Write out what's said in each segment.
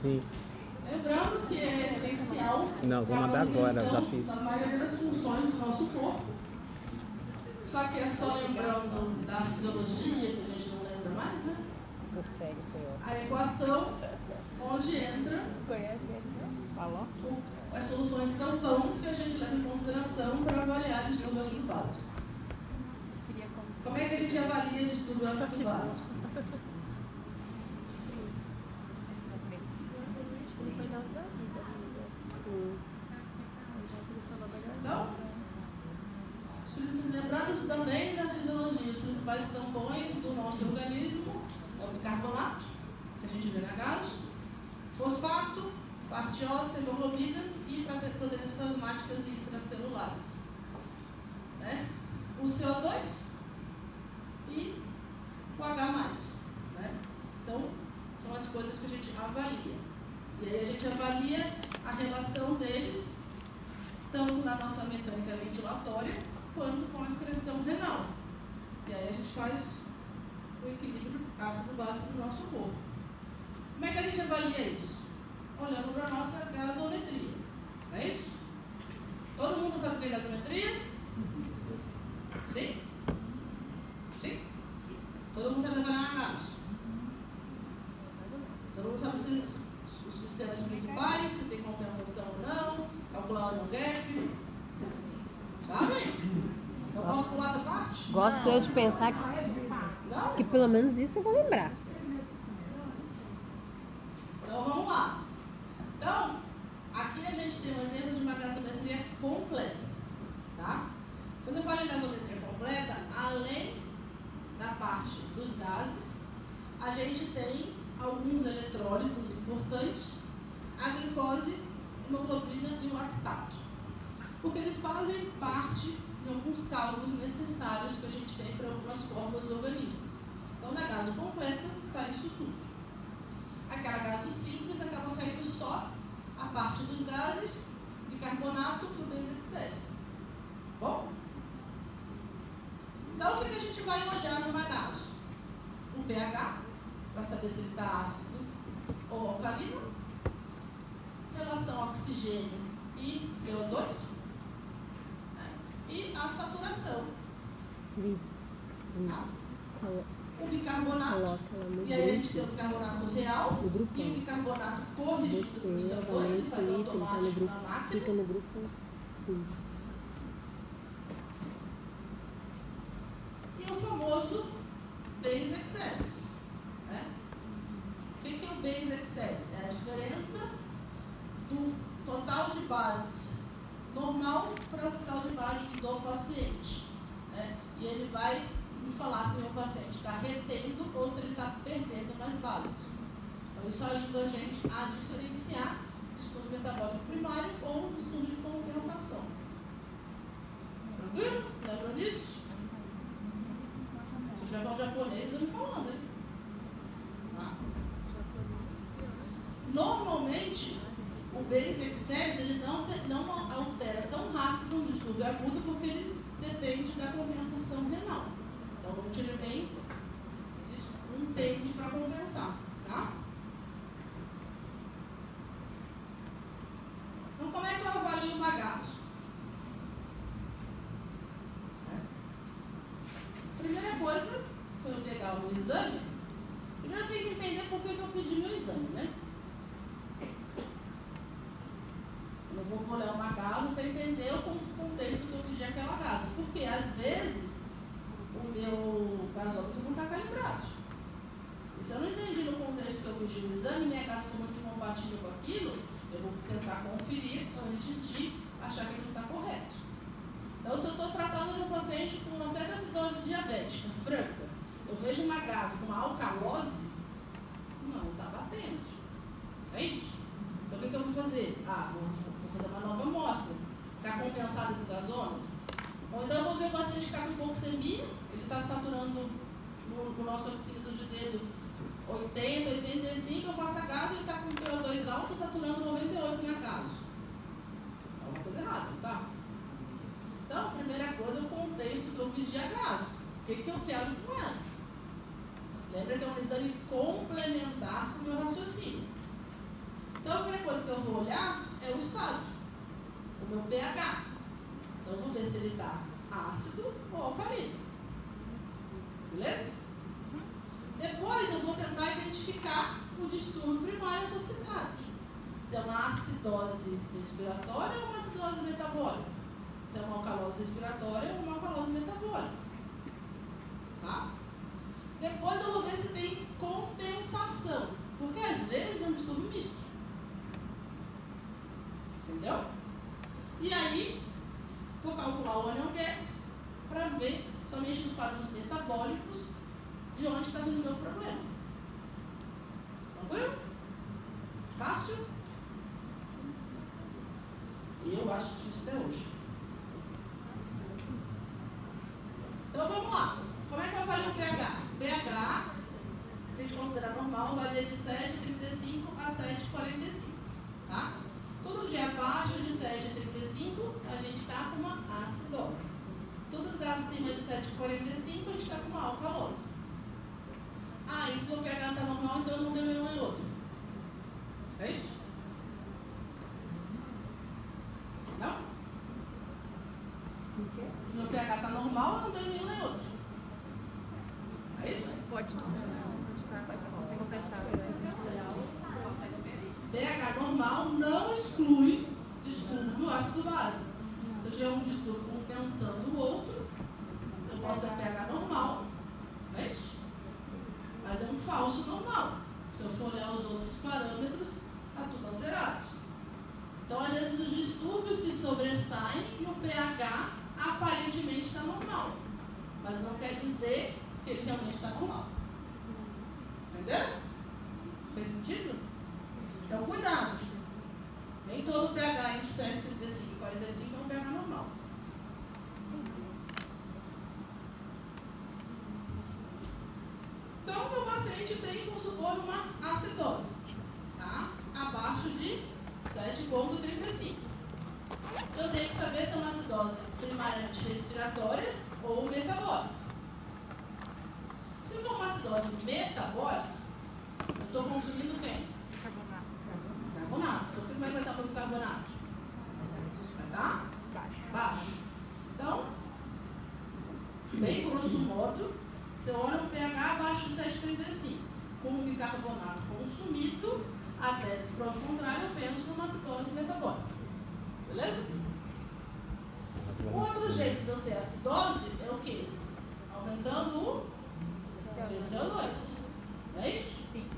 Sim. Lembrando que é essencial Não, vou para a mandar agora, já manutenção fiz. da maioria das funções do nosso corpo. Só que é só lembrando da fisiologia, que a gente não lembra mais, né? Consegue, senhor. A equação onde entra Conhece ele? Falou? as soluções tampão que a gente leva em consideração para avaliar o distúrbio ácido básico. Como é que a gente avalia o distúrbio ácido básico? Então, lembrando também da fisiologia, os principais tampões do nosso organismo é o bicarbonato, que a gente vê na gaso, fosfato, parte óssea, hemoglobina e proteínas plasmáticas e intracelulares. Né? O CO2 e o H+. Né? Então, são as coisas que a gente avalia. E aí a gente avalia a relação deles, tanto na nossa mecânica ventilatória, quanto com a excreção renal. E aí a gente faz o equilíbrio ácido básico do nosso corpo. Como é que a gente avalia isso? Olhando para a nossa gasometria. Não é isso? Todo mundo sabe o que é gasometria? Sim? Sim? Todo mundo sabe avaliar a gaso? Todo mundo sabe os sistemas principais, se tem compensação ou não, calcular o gap. Sabem? Não posso pular essa parte? Gosto eu de pensar que pelo menos isso eu vou lembrar. Então vamos lá. Então, aqui a gente tem um exemplo de uma gasometria completa. Tá? Quando eu falo em gasometria completa, além da parte dos gases, a gente tem alguns eletrólitos importantes, a glicose, hemoglobina e o lactato. Porque eles fazem parte de alguns cálculos necessários que a gente tem para algumas fórmulas do organismo. Então, na gaso completa, sai isso tudo. Aquela gaso simples acaba saindo só a parte dos gases, bicarbonato e o base excess. Bom? Então, o que a gente vai olhar numa gaso? O pH, para saber se ele está ácido ou alcalino, relação oxigênio e CO2, né? E a saturação. Tá? O bicarbonato, e aí a gente tem o bicarbonato real e o bicarbonato corrigido por CO2, ele faz automático na máquina. Fica no grupo 5. E o famoso base excess. Né? O que é o base excess? É a diferença do total de bases normal para o total de bases do paciente. Né? E ele vai me falar se o meu paciente está retendo ou se ele está perdendo mais bases. Então isso ajuda a gente a diferenciar distúrbio metabólico primário ou distúrbio de compensação. Tranquilo? Lembram disso? Se já falar japonês, eu não falando, né? Tá? Normalmente, o base excess ele não altera tão rápido no distúrbio agudo porque ele depende da compensação renal. Então, a gente vem um tempo para compensar, tá? Então, como é que eu avalio uma gaso? Primeira coisa, quando eu pegar o exame, primeiro eu tenho que entender por que eu pedi meu exame, né? Eu não vou olhar uma gaso sem entender o contexto que eu pedi aquela gaso. Porque, às vezes, o meu gasômetro não está calibrado. E se eu não entendi no contexto que eu pedi o exame, minha gaso foi muito incompatível com aquilo, eu vou tentar conferir antes de achar que aquilo está correto. Então, se eu estou tratando de um paciente com uma certa acidose diabética franca, eu vejo uma gaso com uma alcalose, não está batendo. É isso? Então, o que eu vou fazer? Vou fazer uma nova amostra. Está compensado esse gasômetro? Ou então eu vou ver o paciente que está com hipoxemia, ele está saturando no nosso oxímetro de dedo 80, 85, eu faço a gaso, ele está com PO2 alto, saturando 98 na gaso. É uma coisa errada, não tá? Então, a primeira coisa é o contexto que eu pedi a gaso. O que eu quero com ela? Lembra que é um exame complementar para o meu raciocínio. pH é o estado, o meu pH. Então eu vou ver se ele está ácido ou alcalino. Beleza? Depois eu vou tentar identificar o distúrbio primário associado. Se é uma acidose respiratória ou uma acidose metabólica. Se é uma alcalose respiratória ou uma alcalose metabólica. Tá? Depois eu vou ver se tem compensação. Porque às vezes é um distúrbio misto. Entendeu? E aí, vou calcular o anion gap para ver, somente nos quadros metabólicos, de onde está vindo o meu problema. Tranquilo? Fácil? E eu acho difícil até hoje. Então vamos lá. Como é que eu avalio o pH? O pH, a gente considera normal, varia de 7,35 a 7,45. Tá? Tudo que é abaixo de 7,35, a gente está com uma acidose. Tudo que é acima de 7,45, a gente está com uma alcalose. Ah, e se o pH está normal, então eu não tenho nenhum e outro. É isso? Não? Se o meu pH está normal, eu não tenho nenhum nem outro. É isso? Pode estar. Pode compensar. pH normal não exclui distúrbio ácido-base. Se eu tiver um distúrbio compensando o outro, eu posso ter pH normal. Não é isso? Mas é um falso normal. Se eu for olhar os outros parâmetros, está tudo alterado. Então, às vezes, os distúrbios se sobressaem e o pH aparentemente está normal. Mas não quer dizer que ele realmente está normal. Entendeu? Fez sentido? Então, cuidado. Nem todo pH entre 7,35 e 45 é um pH normal. Então, o meu paciente tem, vamos supor, uma acidose, tá? Abaixo de 7,35. Eu tenho que saber se é uma acidose primariamente respiratória ou metabólica. Se for uma acidose metabólica, eu estou consumindo quem? Carbonato. Então, como é que vai estar o bicarbonato? Vai estar? Baixo. Então, bem grosso modo, se eu olho um pH abaixo de 7,35, com o bicarbonato consumido, até se prova o contrário, eu penso numa acidose metabólica. Beleza? O outro jeito de eu ter acidose é o quê? Aumentando o CO2. É isso? Sim.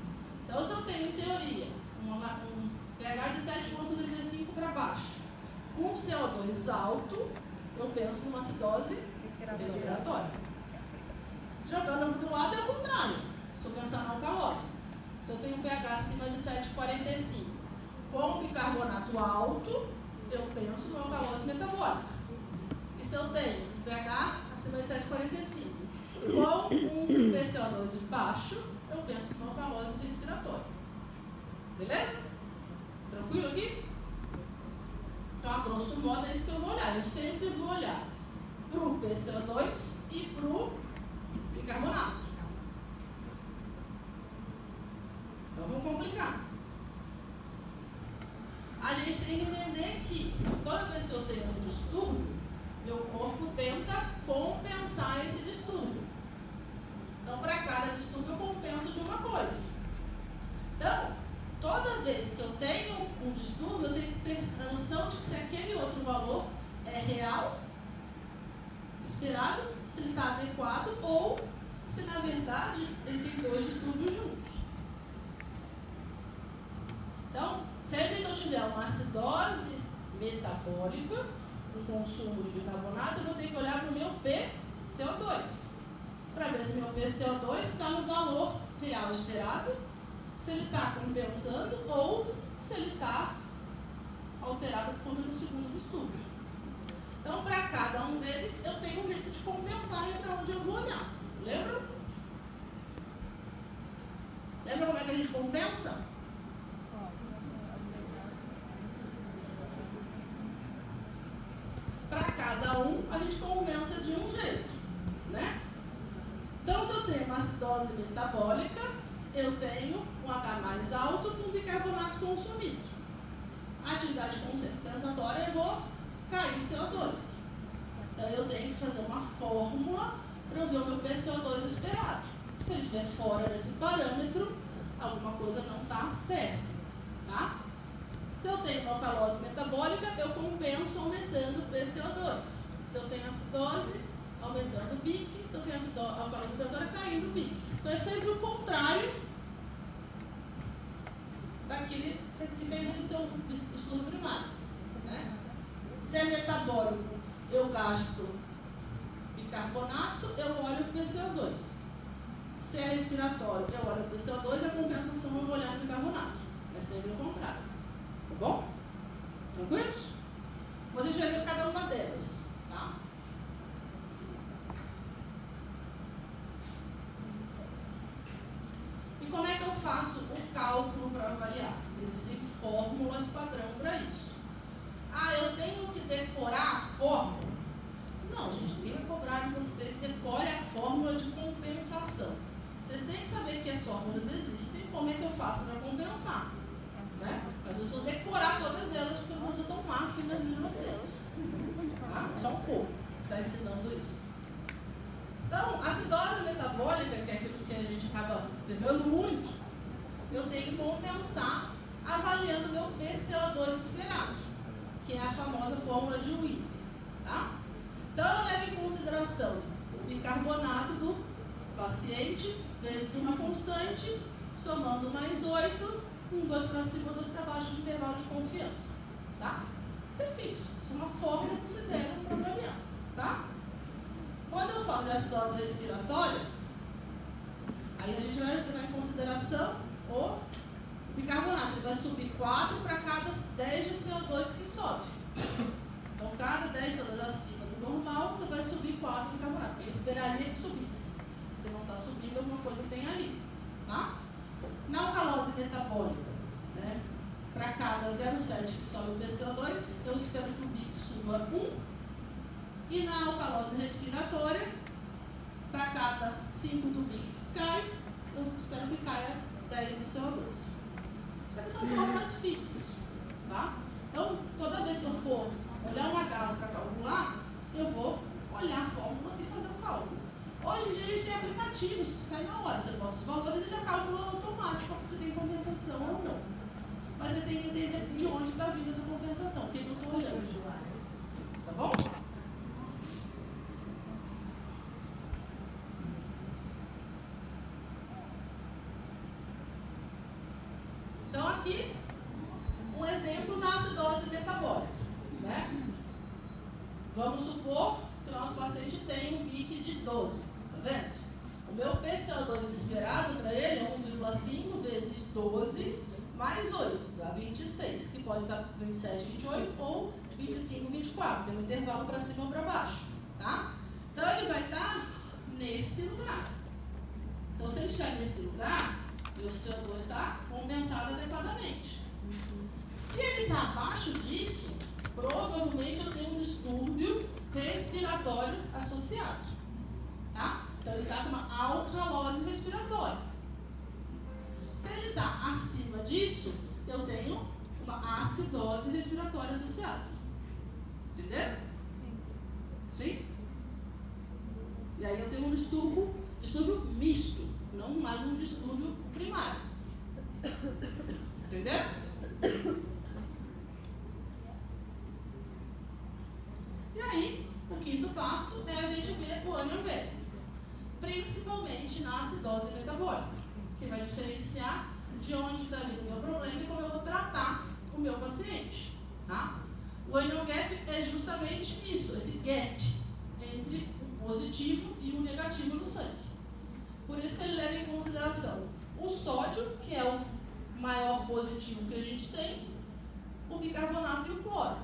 Então, se eu tenho, em teoria, um pH de 7,35 para baixo, com CO2 alto, eu penso numa acidose respiratória. Jogando para o lado é o contrário. Se eu pensar na alcalose, se eu tenho um pH acima de 7,45 com bicarbonato alto, eu penso numa alcalose metabólica. E se eu tenho um pH acima de 7,45 com um PCO2 baixo, eu penso numa alcalose respiratória. Beleza? Tranquilo aqui? Então, a grosso modo, é isso que eu vou olhar. Eu sempre vou olhar para o PCO2 e para o bicarbonato. Então, vamos complicar. A gente tem que entender que toda vez que eu tenho um distúrbio, meu corpo tenta compensar esse distúrbio. Então, para cada distúrbio, eu compenso de uma coisa. Então, toda vez que eu tenho um distúrbio, eu tenho que ter a noção de que se aquele outro valor é real, esperado, se ele está adequado, ou se, na verdade, ele tem dois distúrbios juntos. Então, sempre que eu tiver uma acidose metabólica, um consumo de bicarbonato, eu vou ter que olhar para o meu PCO2, para ver se meu PCO2 está no valor real esperado, se ele está compensando ou se ele está alterado por conta do segundo distúrbio. Então, para cada um deles, eu tenho um jeito de compensar e é para onde eu vou olhar. Lembra? Lembra como é que a gente compensa? Para cada um, a gente compensa de um jeito, né? Então, se eu tenho uma acidose metabólica, eu tenho um H mais alto com bicarbonato consumido. atividade compensatória, eu vou cair CO2. Então eu tenho que fazer uma fórmula para eu ver o meu PCO2 esperado. Se ele estiver fora desse parâmetro, alguma coisa não está certa. Tá? Se eu tenho uma alcalose metabólica, eu compenso aumentando o PCO2. Se eu tenho acidose, aumentando o BIC. Se eu tenho alcalose metabólica, caindo o BIC. Então é sempre o contrário daquele que fez o seu estudo primário. Né? Se é metabólico, eu gasto bicarbonato, eu olho o PCO2. Se é respiratório, eu olho o PCO2 e a compensação eu vou olhar o bicarbonato. É sempre o contrário. Tá bom? Tranquilos? Depois a gente vai ver cada uma delas. Tá? E como é que eu faço o cálculo para avaliar? Existem fórmulas padrão para isso. Ah, eu tenho que decorar a fórmula? Não, gente, ninguém vai cobrar de vocês. Decore a fórmula de compensação. Vocês têm que saber que as fórmulas existem e como é que eu faço para compensar. Né? Mas eu preciso decorar todas elas porque eu não sou tão máximo na vida de vocês. Tá? Só um pouco. Está ensinando isso. Então, acidose metabólica, que é aquilo que a gente acaba pegando muito, eu tenho que compensar avaliando meu PCO2 esperado, que é a famosa fórmula de Wien. Tá? Então, ela leva em consideração o bicarbonato do paciente vezes uma constante, somando mais 8, 2 para cima, 2 para baixo de intervalo de confiança. Tá? Isso é fixo. Isso é uma fórmula que fizeram para avaliar. Tá? Quando eu falo de acidose respiratória, aí a gente vai levar em consideração o bicarbonato. Ele vai subir 4 para cada 10 de CO2 que sobe. Então, cada 10 CO2 acima do normal, você vai subir 4 de bicarbonato. Eu esperaria que subisse. Se não está subindo, alguma coisa tem ali. Tá? Na alcalose metabólica, né, para cada 0,7 que sobe o PCO2, eu espero que o BIC suba 1. E na alcalose respiratória, para cada 5 do BIC que cai, eu espero que caia 10 do CO2. Isso aqui são fórmulas fixas. Tá? Então, toda vez que eu for olhar uma gás para calcular, eu vou olhar a fórmula e fazer o cálculo. Hoje em dia a gente tem aplicativos que saem na hora. Você bota os valores e já calcula automático se você tem compensação ou não. Mas você tem que entender de onde está vindo essa compensação, o que eu estou olhando. Tá bom? Então aqui, um exemplo na acidose metabólica. Né? Vamos supor que o nosso paciente tem um BIC de 12. Tá vendo? O meu PCO2 esperado para ele é 1,5 vezes 12 mais 8, dá 26, que pode dar 27, 28 ou 25, 24. Tem um intervalo para cima ou para baixo. Tá? Então ele vai estar nesse lugar. Então se ele estiver nesse lugar, o CO2 está compensado adequadamente. Se ele está abaixo disso, provavelmente eu tenho um distúrbio respiratório associado. Tá? Então ele está com uma alcalose respiratória. Se ele está acima disso, eu tenho uma acidose respiratória associada. Entendeu? Sim? E aí eu tenho um distúrbio misto, não mais um distúrbio primário. Entendeu? E aí, o quinto passo é a gente ver o onion gap, principalmente na acidose metabólica, que vai diferenciar de onde está vindo o meu problema e como eu vou tratar o meu paciente. Tá? O onion gap é justamente isso, esse gap entre o positivo e o negativo no sangue. Por isso que ele leva em consideração o sódio, que é o maior positivo que a gente tem, o bicarbonato e o cloro.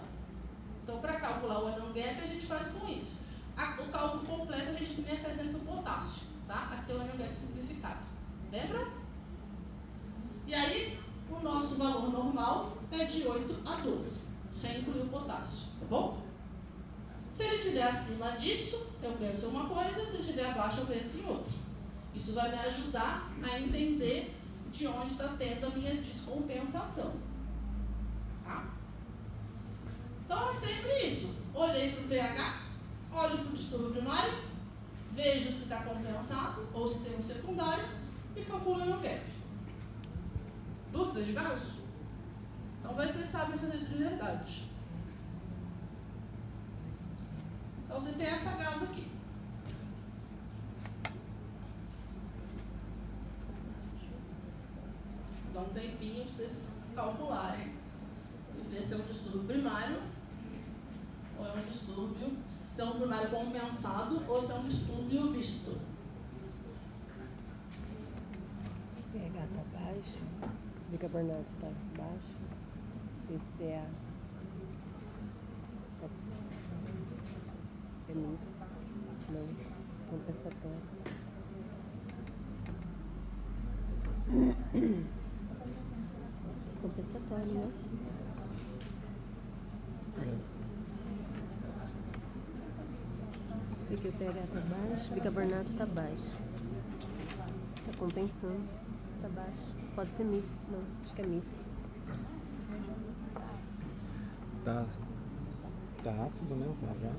Então, para calcular o onion gap, a gente faz com isso. O cálculo completo, a gente também apresenta o potássio. Tá? Aqui é o onion gap simplificado. Lembra? E aí, o nosso valor normal é de 8 a 12, sem incluir o potássio. Tá bom? Se ele estiver acima disso, eu penso em uma coisa. Se ele estiver abaixo, eu penso em outra. Isso vai me ajudar a entender de onde está tendo a minha descompensação. Tá? sempre isso. Olhei para o pH, olho para o distúrbio primário, vejo se está compensado ou se tem um secundário e calculo meu gap. Dúvidas de caso? Então vocês sabem fazer isso de verdade. Então vocês têm essa gás aqui. Dá um tempinho para vocês calcularem e ver se é um distúrbio primário ou é um distúrbio, se é um primário compensado ou se é um distúrbio visto. pH está baixo, bicarbonato está baixo, PCA é misto, não, compensatório. Compensatório, né? Aqui o pH está baixo, o bicarbonato está baixo. Está compensando, está baixo. Pode ser misto, não, acho que é misto. Tá ácido, né? O pH?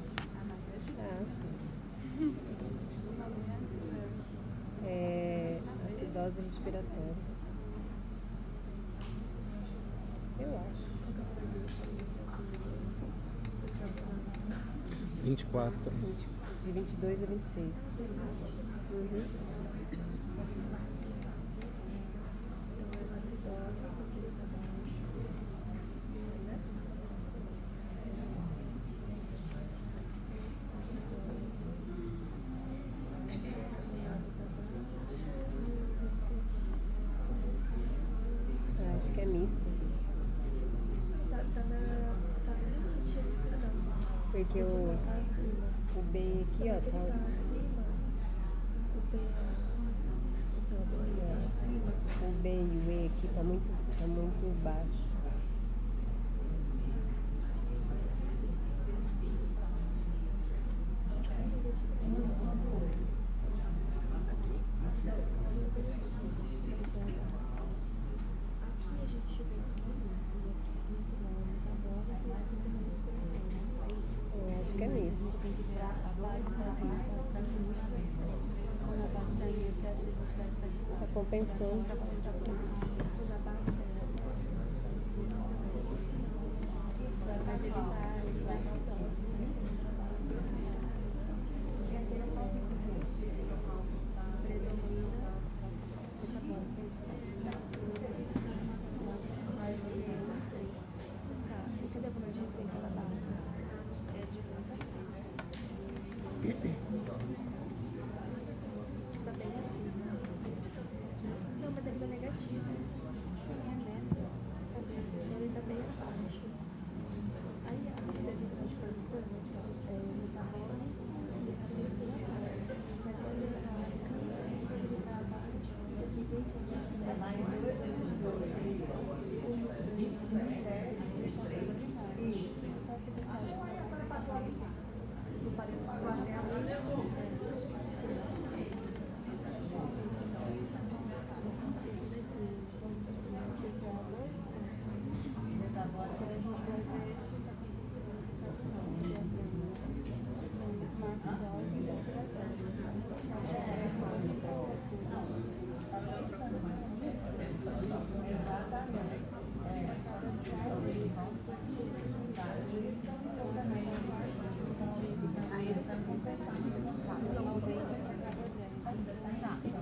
Tá ácido. É acidose respiratória. Eu acho. 24. De 22 a 26. Uhum. Acho que é misto. Porque o B aqui, ó, tá. O B e o E aqui tá muito baixo. Eu acho que é misto. Tá compensando. Não, mas ele tá negativo. Ele tá bem abaixo. Aí a decisão de corpo ele tá bom, mas quando ele tá acima, ele tá abaixo,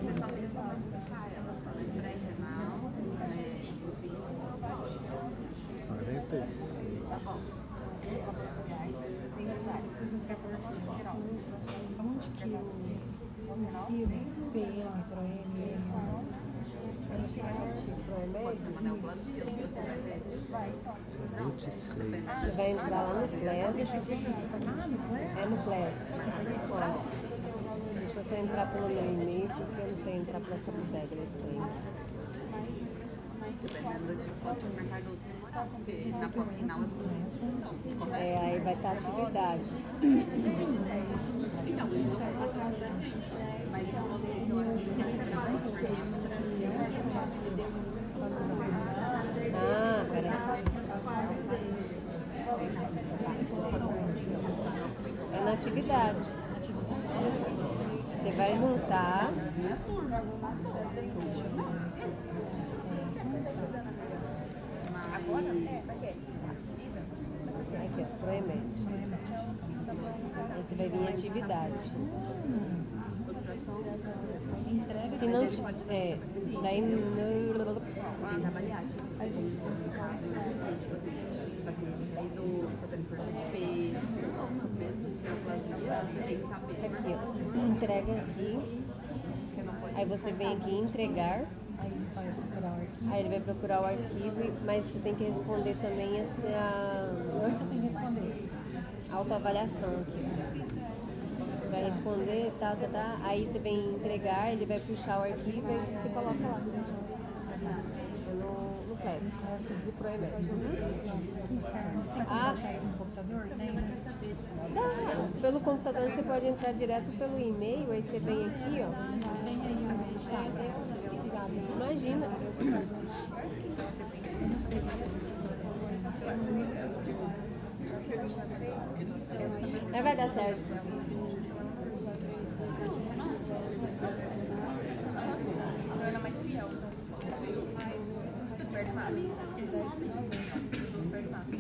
Você só tem que começar ela falando pré-renal, 46. Onde que o PM, ProM, é no site neoplasia, que você vai ver. 26. Você vai entrar lá no PLES. É no PLES. Pode. Deixa eu só entrar pelo meu e-mail, porque eu não sei entrar pra essa bodega desse trem. Dependendo de quanto o mercado demorar, porque na ponta final é tudo. É, aí vai estar atividade. Ah, peraí. atividade. Você vai juntar. Agora? Aqui, ó, proemédio. Aí você vai vir em atividade. Se não tiver, daí não. O paciente fez o controle de peso, mesmo de neoplasia, você tem que saber. Aqui, ó. Entrega aqui. Aí você vem aqui em entregar. Aí ele vai procurar o arquivo, mas você tem que responder também Você tem que responder. autoavaliação aqui. Vai responder, tá. Aí você vem entregar, ele vai puxar o arquivo e você coloca lá. No PLES, do Proemédio. Você tem que baixar isso no computador? Tem? Dá. Pelo computador você pode entrar direto pelo e-mail, aí você vem aqui, ó. Tem aí o Imagina. Mas vai dar certo. Torna mais fiel. Perde massa. Perde massa.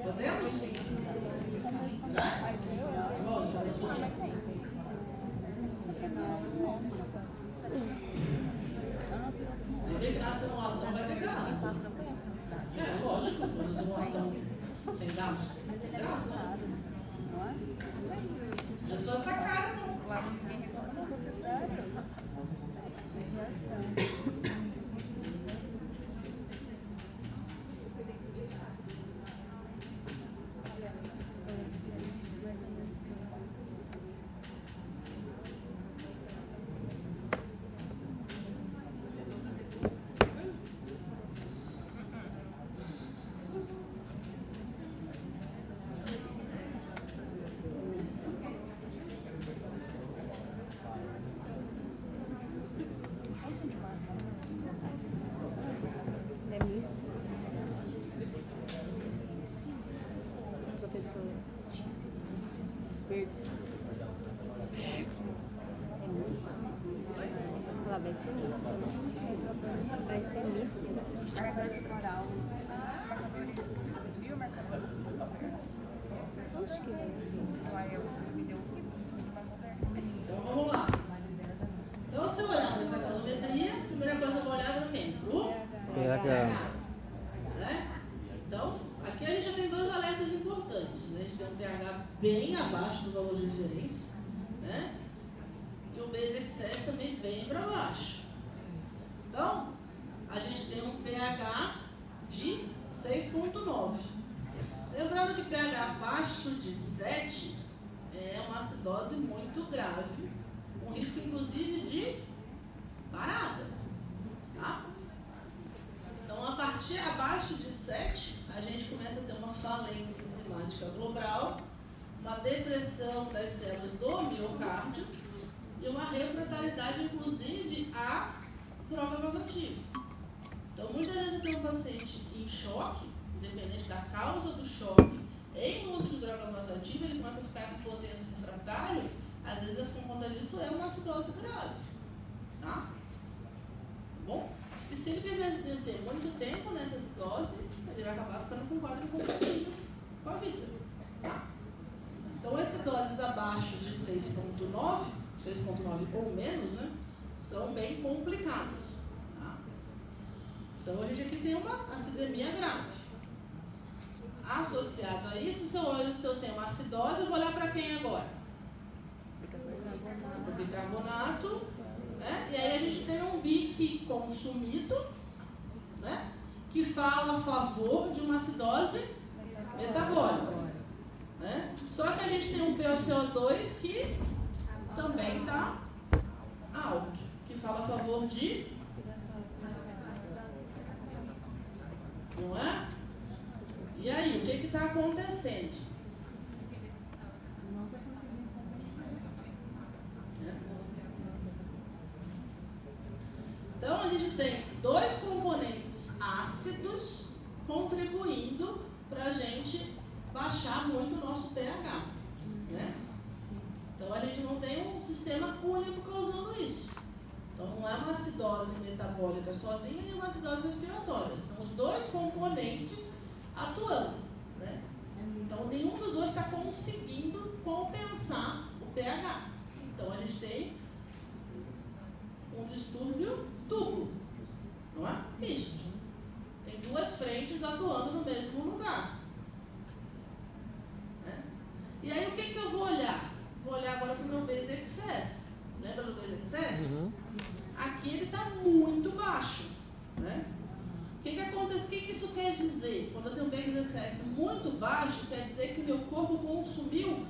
Podemos? Ninguém que na simulação vai ter graça. É, lógico, quando a simulação sem dados, tem graça. Eu sou essa cara, não. É misto. Professor Bertz. É misto. Ela vai ser misto, né? Vai ser misto, né? Marcador estrutural. Viu o marcador? Onde que vai vir? Aí eu me deu o que? Então vamos lá. Então, se eu olhar para essa gasometria, a primeira coisa que eu vou olhar é para quem? Pro pH. né? Então, aqui a gente já tem dois alertas importantes. Né? A gente tem um pH bem abaixo do valor de referência, né? E o base excess também bem para baixo. Então, a gente tem um pH de 6,9. Lembrando que pH abaixo de 7 é uma acidose muito grave, com risco inclusive de parada. Tá? Então, a partir abaixo de 7, a gente começa a ter uma falência enzimática global, uma depressão das células do miocárdio e uma refratalidade, inclusive, à droga vasoativa. Então, muitas vezes eu tenho um paciente em choque, independente da causa do choque, em uso de droga vasoativa, ele começa a ficar com hipotenso refratário, às vezes, por conta disso, é uma acidose grave. Tá? Bom? E se ele permanecer muito tempo nessa acidose, ele vai acabar ficando com quadro incompatível com a vida. Tá? Então, acidoses abaixo de 6,9 ou menos, né, são bem complicadas. Tá? Então, a gente aqui tem uma acidemia grave. Associado a isso, se eu tenho uma acidose, eu vou olhar para quem agora? O bicarbonato. Né? E aí a gente tem um BIC consumido, né? Que fala a favor de uma acidose metabólica. Né? Só que a gente tem um PaCO2 que também está alto, que fala a favor de... Não é? E aí, o que está acontecendo? Então, a gente tem dois componentes ácidos contribuindo para a gente baixar muito o nosso pH, né? Então a gente não tem um sistema único causando isso. Então não é uma acidose metabólica sozinha nem uma acidose respiratória. São os dois componentes atuando, né? Então nenhum dos dois está conseguindo compensar o pH. Então a gente tem um distúrbio duplo, não é? Misto. Tem duas frentes atuando no mesmo lugar. Né? E aí o que eu vou olhar? Vou olhar agora para o meu base excess. Lembra do base excess? Uhum. Aqui ele está muito baixo. Né? O que acontece? O que isso quer dizer? Quando eu tenho um base excess muito baixo, quer dizer que meu corpo consumiu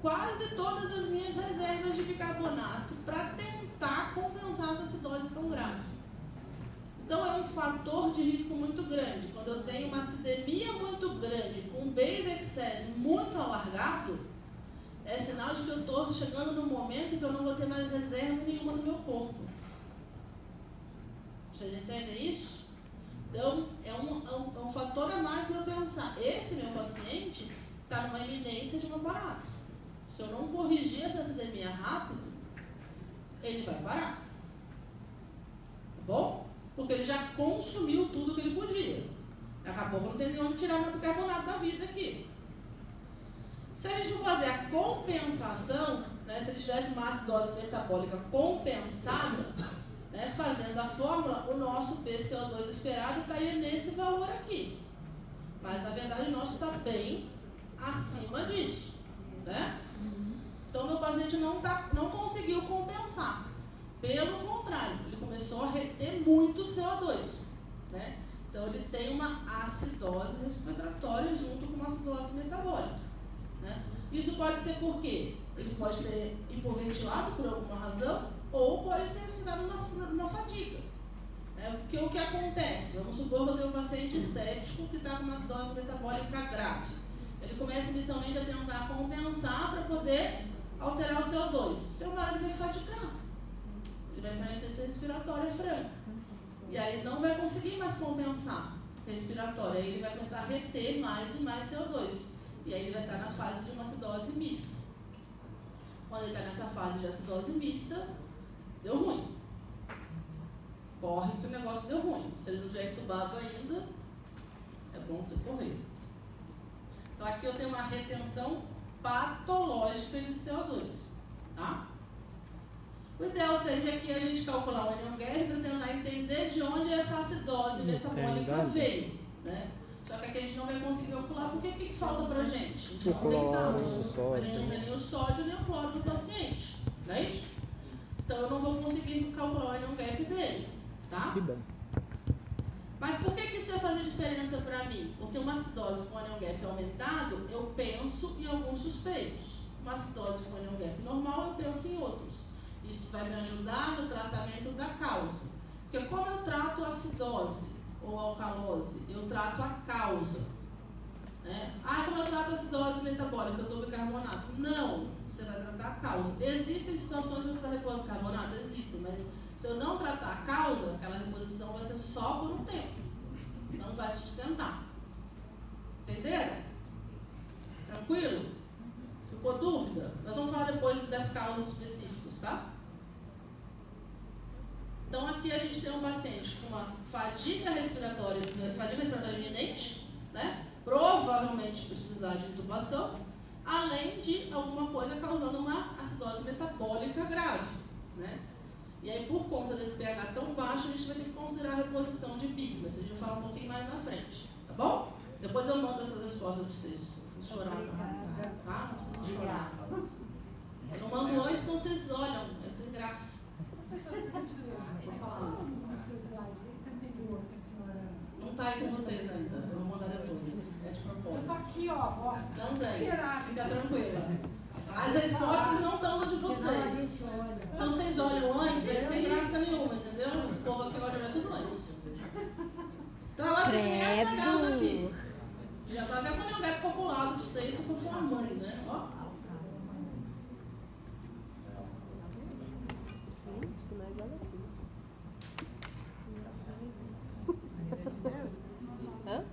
quase todas as minhas reservas de bicarbonato para tentar compensar essa acidose tão grave. Então é um fator de risco muito grande. Quando eu tenho uma acidemia muito grande, com base excess muito alargado, é sinal de que eu estou chegando num momento que eu não vou ter mais reserva nenhuma no meu corpo. Vocês entendem isso? Então é um fator a mais para eu pensar. Esse meu paciente está numa iminência de uma parada. Se eu não corrigir essa acidemia rápido, ele vai parar. Tá bom? Porque ele já consumiu tudo que ele podia. Daqui a pouco não tem de onde tirar mais bicarbonato da vida aqui. Se a gente for fazer a compensação, né, se ele tivesse uma acidose metabólica compensada, né, fazendo a fórmula, o nosso PCO2 esperado estaria nesse valor aqui. Mas na verdade o nosso está bem acima disso. Né? Então meu paciente não conseguiu compensar. Pelo contrário, ele começou a reter muito CO2. Né? Então ele tem uma acidose respiratória junto com uma acidose metabólica. Né? Isso pode ser por quê? Ele pode ter hipoventilado por alguma razão ou pode ter ficado numa fadiga. Né? Porque o que acontece? Vamos supor que eu tenho um paciente séptico que está com uma acidose metabólica grave. Ele começa inicialmente a tentar compensar para poder alterar o CO2. O seu lado vai fadigar. Ele vai entrar em insuficiência respiratória franca. E aí ele não vai conseguir mais compensar respiratória. Aí ele vai começar a reter mais e mais CO2. E aí ele vai estar na fase de uma acidose mista. Quando ele está nessa fase de acidose mista, deu ruim. Corre que o negócio deu ruim. Se ele não já é entubado ainda, é bom você correr. Então aqui eu tenho uma retenção patológica de CO2. Tá? O ideal seria que a gente calcular o anion gap para tentar entender de onde essa acidose metabólica veio. Né? Só que aqui a gente não vai conseguir calcular porque o que falta pra gente? A gente não tem dados. A gente não tem nem o sódio nem o cloro do paciente. Não é isso? Então eu não vou conseguir calcular o anion gap dele. Tá? Que bom. Mas por que isso vai fazer diferença para mim? Porque uma acidose com anion gap aumentado, eu penso em alguns suspeitos. Uma acidose com anion gap normal, eu penso em outros. Isso vai me ajudar no tratamento da causa. Porque como eu trato a acidose ou alcalose, eu trato a causa. Né? Como eu trato a acidose metabólica, eu dou bicarbonato. Não, você vai tratar a causa. Existem situações que eu preciso repor bicarbonato? Existem, mas se eu não tratar a causa, aquela reposição vai ser só por um tempo. Não vai sustentar. Entenderam? Tranquilo? Ficou dúvida? Nós vamos falar depois das causas específicas, tá? Então aqui a gente tem um paciente com uma fadiga respiratória iminente, né? Provavelmente precisar de intubação, além de alguma coisa causando uma acidose metabólica grave, né? E aí, por conta desse pH tão baixo, a gente vai ter que considerar a reposição de PIC, mas a gente vai falar um pouquinho mais na frente, tá bom? Depois eu mando essas respostas para vocês chorarem, tá? Não precisa chorar. Eu não mando antes, senão vocês olham, não tem graça. Vou falar. Não tá aí com vocês ainda, eu vou mandar depois, é de propósito. Só aqui, ó, agora. Não tem, fica tranquila. As respostas não estão no de vocês. Então vocês olham antes, aí não tem graça nenhuma, entendeu? Esse povo aqui olha tudo antes. Então agora vocês têm essa casa aqui. Já está até com o anion gap calculado de 6, que eu sou sua mãe, né? Ó. Hã?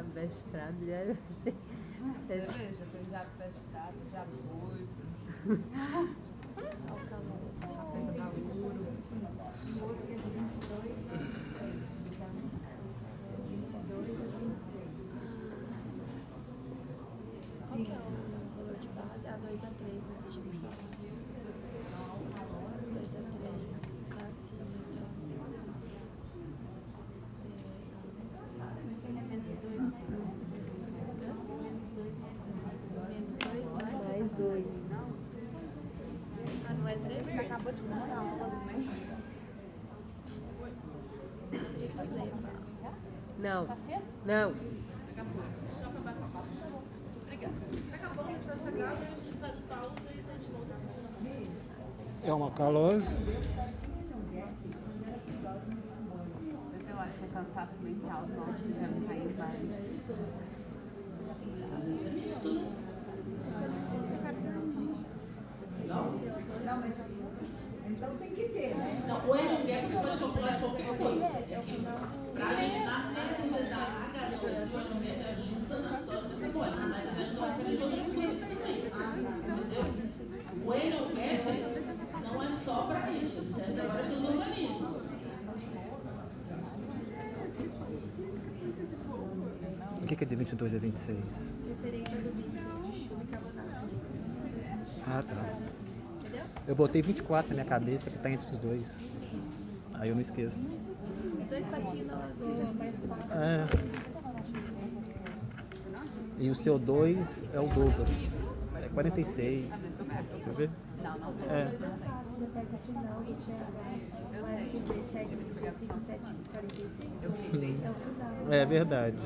diabetes fraco, já Já tem diabetes fraco, diabetes gordo, diabetes da uro. Qual que é o valor de base? A 2 a 3, né? Você tinha me falado. 2 a 3, tá acima, então. Menos 2, não é? mais 2. Ah, não é 3? Você acabou de começar a aula, né? Deixa eu fazer. Não. Não. Acabou, a gente vai sacar, a gente faz pausa e a gente volta. É uma calose. Mas eu acho que é cansaço mental, nossa, já me caiu vários. Mas às vezes é misto, né? Não? Não, mas então tem que ter, né? Não, o Enonguep você pode calcular de qualquer coisa. É que pra gente entender a gasolina, o Enonguep ajuda nas doses metabólicas, mas ele ajuda uma série de outras coisas também. Entendeu? O Enonguep não é só pra isso, ele serve para várias coisas do organismo. O que é de 22 a 26? Referência do bicarbonato. Ah, tá. Entendeu? Eu botei 24 na minha cabeça, que tá entre os dois. Aí eu não esqueço. 2 patinhos na lagoa, mais 4. É. E o seu 2 é o dobro. É 46. Quer ver? Não, não sei. É. Você pega o final dos pHs. Não é 37, 5, 7, 46? É o final. É verdade.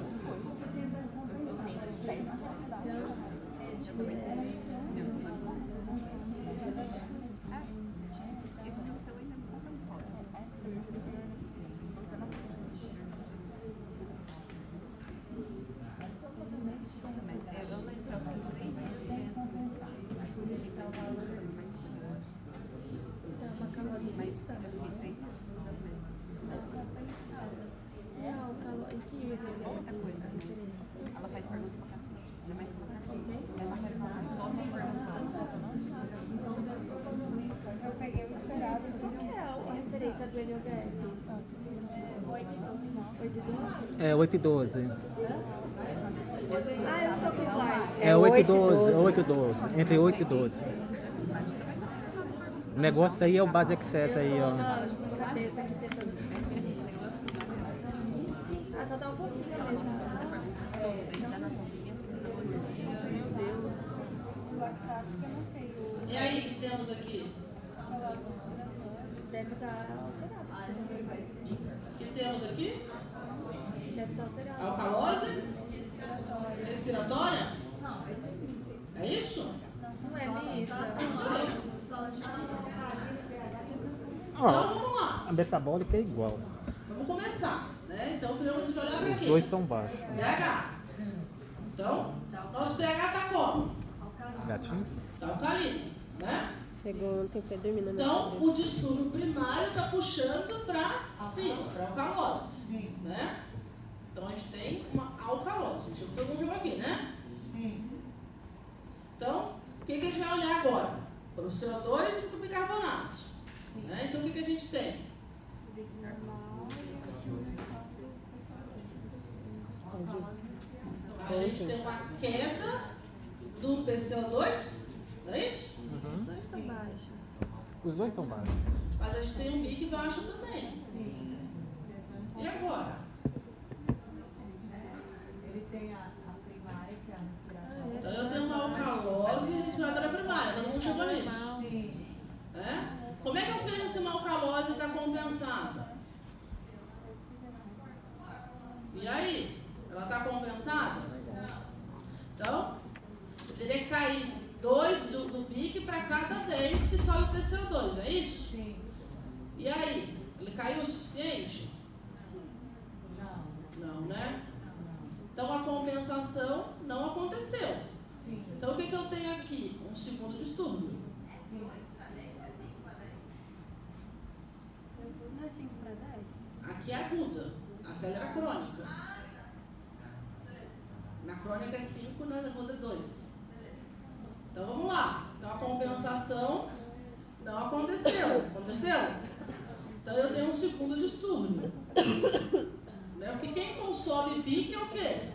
Então, uma calose mista. É, o calor. Em que ele é muita coisa, a diferença? Ela faz perguntas pra cacete. Ainda mais que ela faz nome e Eu peguei o esperado. Qual que é a referência do heliograf? 8,12? É 8 e 12. Ah, eu não tô com slide. É 8 e 12. 8 e 12. Entre 8 e 12. O negócio aí é o base excess aí, ó. Não, cabeça aqui tentando. Ah, só dá um pouquinho ali. Meu Deus. E aí, o que temos aqui? Deve estar alterado. O que temos aqui? Deve estar alterado. Alcalose? Respiratória? É isso? Não é mista. Ó, Então vamos lá. a metabólica é igual. Vamos começar. Né? Então primeiro a gente vai olhar para Os quê? dois estão baixos. pH. Então, nosso pH está como? Gatinho? Está alcalino. Né? Chegou ontem, foi dormir na minha Então, cabeça. o distúrbio primário está puxando para cima, para alcalose. Né? Então, a gente tem uma alcalose. Deixa eu todo mundo jogar aqui, né? Sim. Então, o que a gente vai olhar agora? Para o CO2 e para o bicarbonato. Né? Então, o que a gente tem? A gente tem uma queda do PCO2, não é isso? Os dois estão baixos. Os dois estão baixos. Mas a gente tem um pique baixo também. E agora? Ele tem a primária, que é a respiratória. Então eu tenho uma alcalose respiratória primária, todo mundo chegou nisso. Sim. Né? Como é que eu vejo se uma alcalose está compensada? E aí? Ela está compensada? Então, eu teria que cair 2 do pique para cada vez que sobe o PCO2, não é isso? Sim. E aí? Ele caiu o suficiente? Não. Não, né? Então a compensação não aconteceu. Sim. Então o que eu tenho aqui? Um segundo distúrbio. Sim. Não é 5 para 10? Aqui é aguda, aquela era crônica. Na crônica é 5, na aguda é 2. Então vamos lá. Então a compensação não aconteceu. Aconteceu? Então eu tenho um segundo distúrbio. Porque quem consome pique é o quê?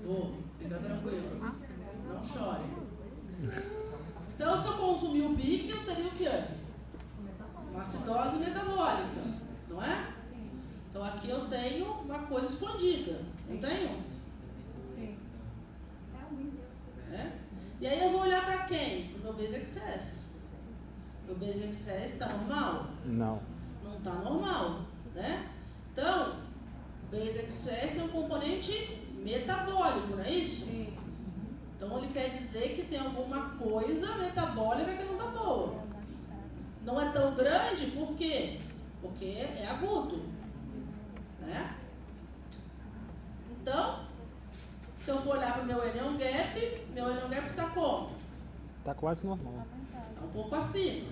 Vou, fica tranquilo. Não chore. Então se eu consumir o pique, eu teria o quê? Uma acidose metabólica, não é? Então aqui eu tenho uma coisa escondida, não tenho? Sim. É? E aí eu vou olhar para quem? Para o meu base excess. O base excess está normal? Não. Não está normal, né? Então, base excess é um componente metabólico, não é isso? Sim. Então ele quer dizer que tem alguma coisa metabólica que não está boa. Não é tão grande, por quê? Porque é agudo, né? Então, se eu for olhar para o meu anion gap está como? Tá quase normal. Está um pouco acima,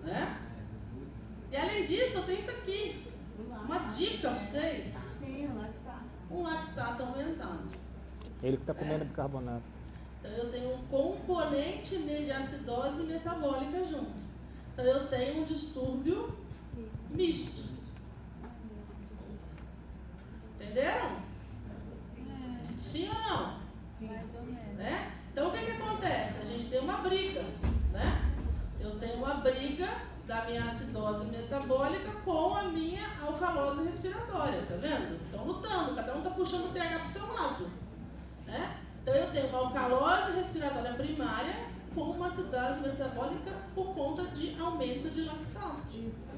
né? E além disso, eu tenho isso aqui. Uma dica para vocês. Sim, lá que tá. Um lactato aumentado. Ele que tá comendo bicarbonato. Então eu tenho um componente de acidose metabólica junto. Então eu tenho um distúrbio misto. Entenderam? Sim ou não? Sim, mais ou menos. Né? Então o que acontece? A gente tem uma briga, né? Eu tenho uma briga da minha acidose metabólica com a minha alcalose respiratória, tá vendo? Estão lutando, cada um está puxando o pH para o seu lado, né? Então eu tenho uma alcalose respiratória primária com uma acidose metabólica por conta de aumento de lactato. Isso aí.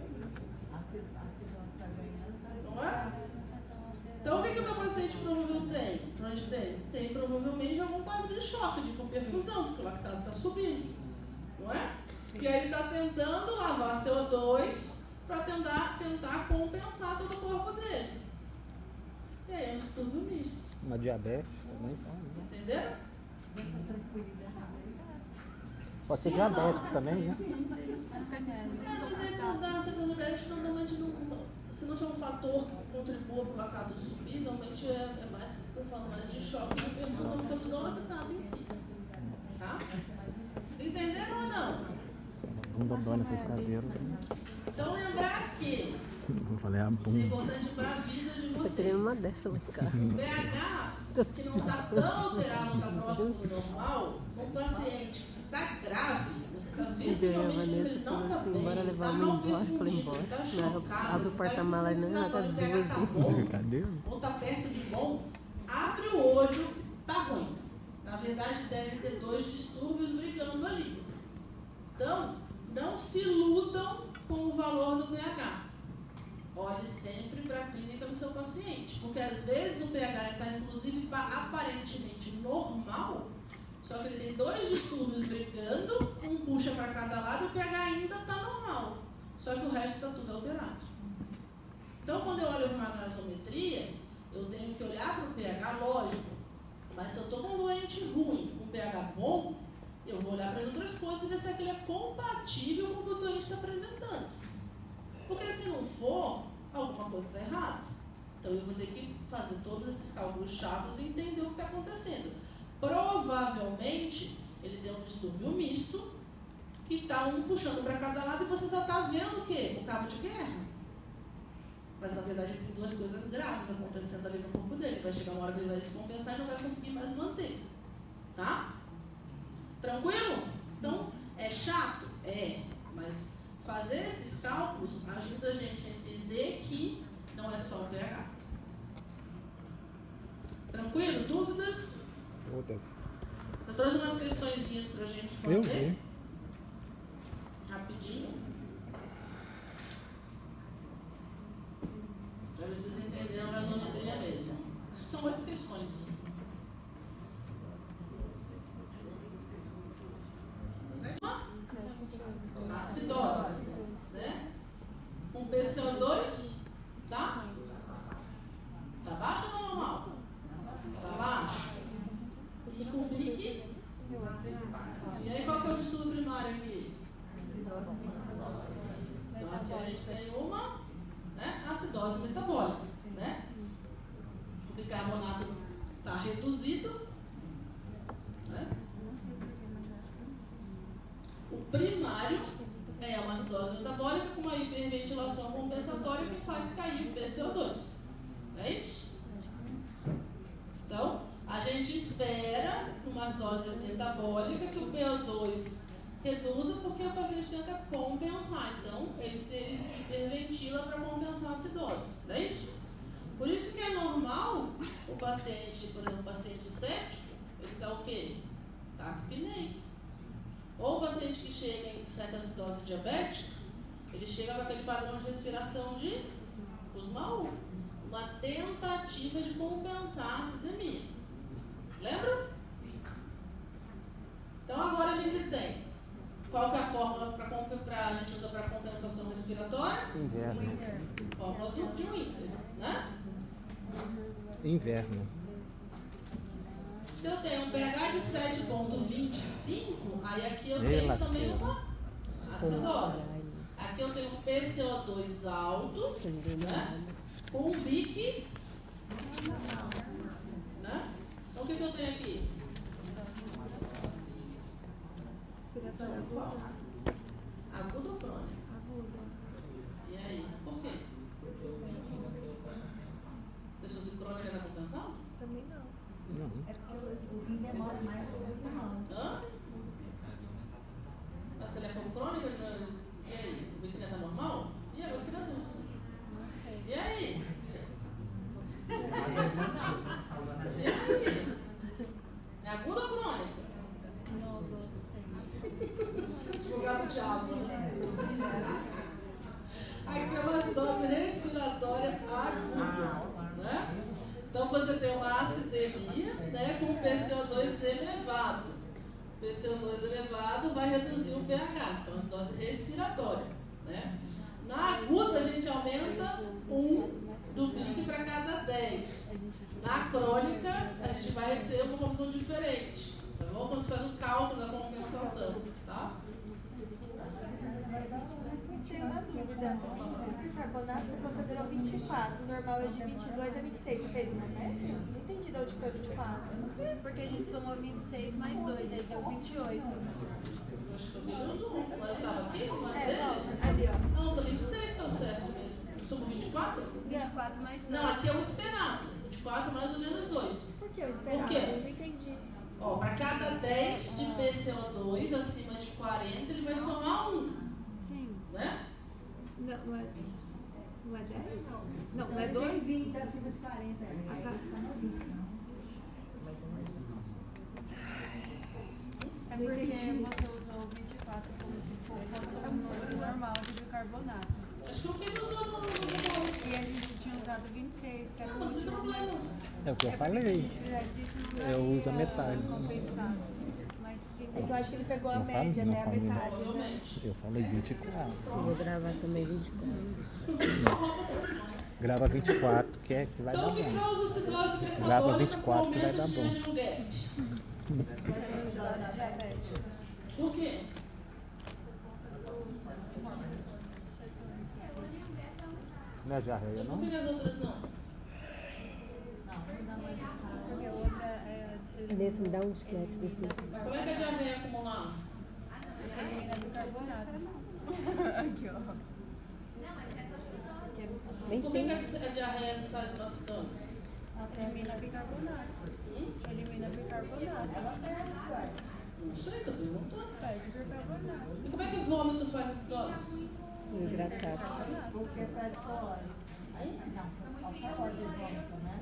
A acidose está ganhando, Não é? Então o que o meu paciente provavelmente tem? Tem provavelmente algum quadro de choque, de hipoperfusão, porque o lactato está subindo, não é? E aí ele está tentando lavar CO2 para tentar compensar todo o corpo dele. E aí é um distúrbio misto. Uma diabetes também, tá, né? Entenderam? essa tranquilidade. Pode ser diabético também, né? Mas aí não dá, a sessão diabética normalmente não. Se não tiver um fator que contribua para o lactato subir, normalmente é mais, eu falo mais de choque na perfusão, porque eu dou lactato em si. Tá? Entenderam ou não? Bunda dói nessas cadeiras. Então lembrar que Eu falei a isso é bunda. importante para a vida de Eu vocês. teria uma dessa lá em casa. O pH, que não está tão alterado, não está próximo do normal, um paciente que está grave, você está visivelmente que ele não está assim, bem, bora levar está ela mal embora. Eu falei, perfundido, embora. está Não, chocado, abre o porta-mala, não, ela tá o pH está bom, doida. Cadê? ou está perto de bom, abre o olho, está ruim. Na verdade, deve ter dois distúrbios brigando ali. Então, não se iludam com o valor do pH. Olhe sempre para a clínica do seu paciente, porque às vezes o pH está inclusive aparentemente normal, só que ele tem dois distúrbios brigando, um puxa para cada lado e o pH ainda está normal, só que o resto está tudo alterado. Então quando eu olho para uma gasometria, eu tenho que olhar para o pH, lógico, mas se eu estou com um doente ruim, com pH bom, eu vou olhar para as outras coisas e ver se aquilo é compatível com o que o doente está apresentando. Porque se não for, alguma coisa está errada. Então eu vou ter que fazer todos esses cálculos chatos e entender o que está acontecendo. Provavelmente ele tem um distúrbio misto, que está um puxando para cada lado e você só está vendo o quê? O cabo de guerra. Mas na verdade ele tem duas coisas graves acontecendo ali no corpo dele. Vai chegar uma hora que ele vai descompensar e não vai conseguir mais manter. Tá? Tranquilo? Então, é chato? É, mas fazer esses cálculos ajuda a gente a entender que não é só o pH. Tranquilo? Dúvidas? Outras. Eu trouxe umas questõezinhas pra gente Eu fazer. vi. Rapidinho. Pra vocês entenderam a gasometria mesmo. Acho que são 8 questões. Acidose, né? Com PCO2, tá? Tá baixo ou não normal? Tá baixo. E com pique? E aí qual que é o distúrbio primário aqui? Então aqui a gente tem uma, né, acidose metabólica, né? O bicarbonato reduzido, né? O primário é uma acidose metabólica com uma hiperventilação compensatória que faz cair o PCO2. Não é isso? Então, a gente espera numa acidose metabólica que o PO2 reduza porque o paciente tenta compensar. Então, ele hiperventila para compensar a acidose. Não é isso? Por isso que é normal o paciente, por exemplo, o paciente séptico, ele está o quê? Taquipneico. Ou o paciente que chega em certa acidose diabética, ele chega com aquele padrão de respiração de Kussmaul, uma tentativa de compensar a acidemia. Lembra? Então agora a gente tem, qual que é a fórmula a gente usa para compensação respiratória? Inverno. Fórmula de Winter, né? Inverno. Se eu tenho um pH de 7,25, aí aqui eu Ei, tenho lasqueira. também uma acidose. Aqui eu tenho um PCO2 alto, né? Com um BIC, né? Então o que eu tenho aqui? Agudo ou crônico? Agudo. E aí? Por quê? Pessoas crônicas da compensação? Também não. Não. É porque o rim demora mais do que o pulmão. Hã? Mas se ele é fogo crônico, e aí? O biquíni tá normal? E agora que dá dúvida? E aí? E aí? É agudo ou crônico? Não sei. Advogado do diabo, né? Aqui é uma acidose respiratória aguda, né? Então você tem uma acidemia, né, com o PCO2 elevado. O PCO2 elevado vai reduzir o pH, então acidose respiratória, né? Na aguda a gente aumenta 1 do BIC para cada 10. Na crônica a gente vai ter uma composição diferente, tá bom? Quando você faz o cálculo da compensação, tá? Tem uma dúvida. O bicarbonato você considerou 24, o normal é de 22 a 26. Você fez uma média? Não entendi de onde foi 24. Porque a gente somou 26 mais 2, aí deu 28. Eu acho que eu vi no Zoom, mas eu estava aqui, não é É, dele? não, ali, ó. Não, tá 26 que é o certo mesmo. Somos 24? 24 mais 2. Não, aqui é o esperado. 24 mais ou menos 2. Por que eu esperava? Por quê? Eu não entendi. Ó, para cada 10 de PCO2 acima de 40, ele vai somar 1, Sim. né? Não é 10? Não é 2? 20 acima de 40. Ah, tá. É porque você usou o 24 como se fosse um número normal de bicarbonato. Acho que o que ele usou no negócio. E a gente tinha usado 26, que era o Não tem último. problema. É o que eu Se a falei. gente fizesse isso, não Eu uso a daria metade. compensado. Mas se É que eu acho que ele pegou a Não fala- média, não né? A fala não. metade. Né? Provavelmente. Eu falei 24. Eu vou gravar também 24. Só roupa essas mãos. Grava 24, que vai dar Então, o que bom. causa acidose metabólica Grava com 24 que vai aumento dar de bom. ânion gap? Por quê? Não é diarreia, Por não? que as outras não? porque a outra é Nesse me dá um disquete desse. Como é que a diarreia acumula ácido? elimina bicarbonato. Aqui, ó. Nem Por que tem. a diarreia faz uma acidose? Elimina bicarbonato. Elimina bicarbonato. Não sei, tô perguntando. Perde bicarbonato. E como é que o vômito faz acidose? Hidratado. Você pede fora. Não, qualquer hora de vômito, né?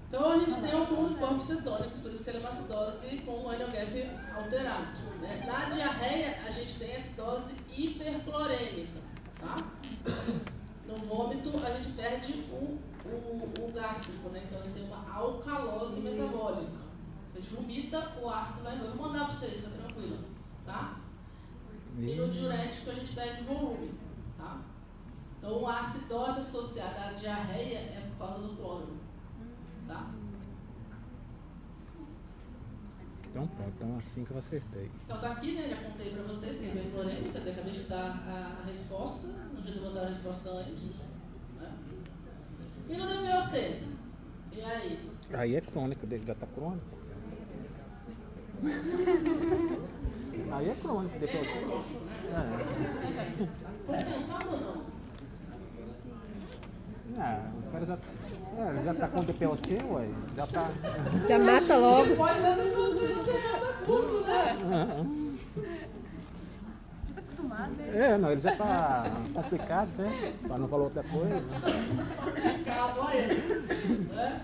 Então a gente tem alguns corpos cetônicos, por isso que ele é uma acidose com um ânion gap alterado. Né? Na diarreia, a gente tem acidose hiperclorêmica. Tá? No vômito, a gente perde o gástrico, né? Então a gente tem uma alcalose metabólica. A gente vomita, o ácido vai embora. Eu vou mandar para vocês, fica tranquilo. Tá? E no diurético a gente perde volume. Tá? Então a acidose associada à diarreia é por causa do cloro. Tá? Então pronto, então assim que eu acertei. Então tá aqui, né? Já contei pra vocês que é hiperclorêmica, eu acabei de dar a resposta, não tinha que botar a resposta antes. Né? E no DPOC? E aí? Aí é crônica, dele já tá crônico. Aí é crônico, depois. Compensado ou não? O cara já tá com DPOC, ué. Já tá. Já mata logo. Ele pode dar você, você cada puto, né? Tá acostumado, né? Não, ele já tá complicado, né? Pra não falar outra coisa. Calma aí. Né?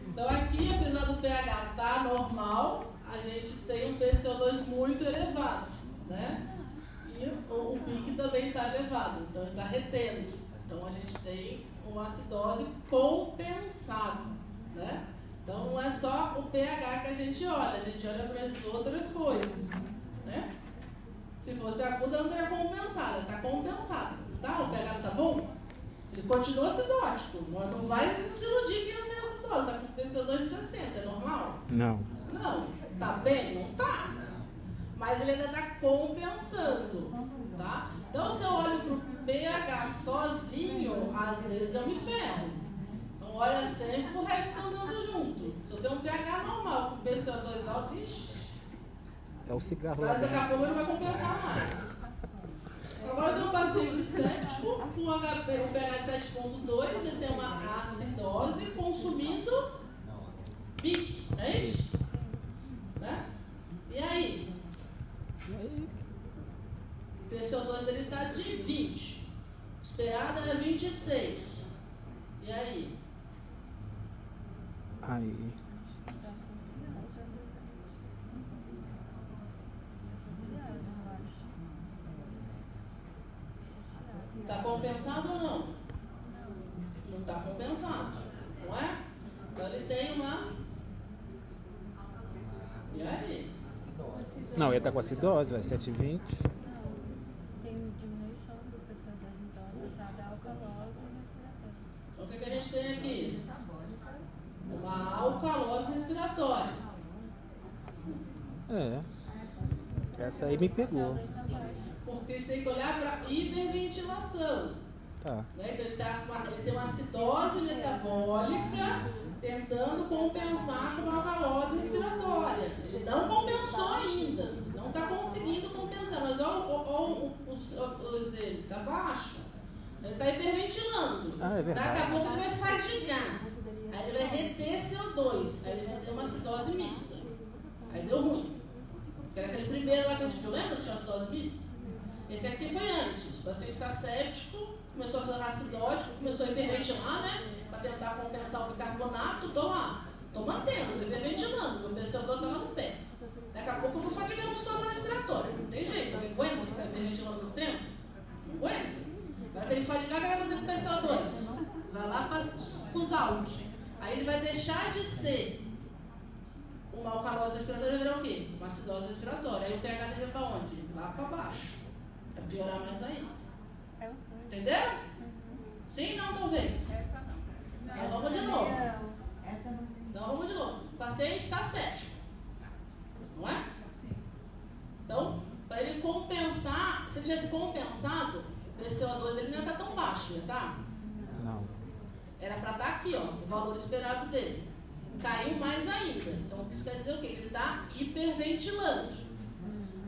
Então aqui, apesar do pH estar normal, a gente tem um PCO2 muito elevado, né? E o PIC também está elevado, então ele está retendo. Então a gente tem uma acidose compensada, né? Então não é só o pH que a gente olha para as outras coisas, né? Se fosse aguda, não teria compensada, está compensada, tá? O pH não está bom? Ele continua acidótico, mas não vai se iludir que não tem acidose, está com PCO2 de 60, é normal? Não. Não. Tá bem? Não tá. Mas ele ainda está compensando, tá? Então, se eu olho para o pH sozinho, às vezes eu me ferro. Então, olha sempre o resto andando junto. Se eu tenho um pH normal com PCO2 alto, ixi, É o cigarro. mas daqui a pouco ele vai compensar mais. Agora eu tenho um paciente séptico com o pH de 7,2, ele tem uma acidose consumindo PIC, não é isso? Né? E aí? O PCO2 dele está de 20. Esperada era 26. E aí? Aí. Está compensado ou não? Não está compensado, não é? Então ele tem uma... E aí? Não, ele tá com acidose, vai, 7,20. Tem diminuição do PCO2, então, associada à alcalose respiratória. Então o que a gente tem aqui? Uma alcalose respiratória. Essa aí me pegou. Porque a gente tem que olhar para hiperventilação. Tá. Né? Então ele tem uma acidose metabólica tentando compensar com uma alcalose respiratória. Ele não compensou ainda, não está conseguindo compensar, mas olha o CO2 dele, está baixo, ele está hiperventilando. É verdade. Daqui a pouco ele vai fadigar, aí ele vai reter CO2, aí ele vai ter uma acidose mista. Aí deu ruim. Que era aquele primeiro lá que a gente viu, lembra que tinha acidose mista? Esse aqui foi antes, o paciente está séptico, começou a fazer acidótico, começou a hiperventilar, né? Para tentar compensar o bicarbonato, tô lá, tô mantendo, tô hiperventilando, meu PCO2 tá lá no pé. Daqui a pouco eu vou fatigar o sistema respiratório, não tem jeito, alguém aguenta ficar hiperventilando muito tempo? Não aguenta. Vai ter que fatigar, vai fazer com o PCO2, vai lá para os altos. Aí ele vai deixar de ser uma alcalose respiratória e virar o quê? Uma acidose respiratória. Aí o pH dele vai para onde? Lá para baixo. Vai piorar mais ainda. Entendeu? Sim, não, talvez. Essa não. Então vamos de novo. Essa não. Então vamos de novo. O paciente está séptico. Não é? Então, para ele compensar, se ele tivesse compensado, o PCO2 ele não está tão baixo, tá? Não. Era para estar aqui, ó, o valor esperado dele. Caiu mais ainda. Então isso quer dizer o quê? Ele está hiperventilando.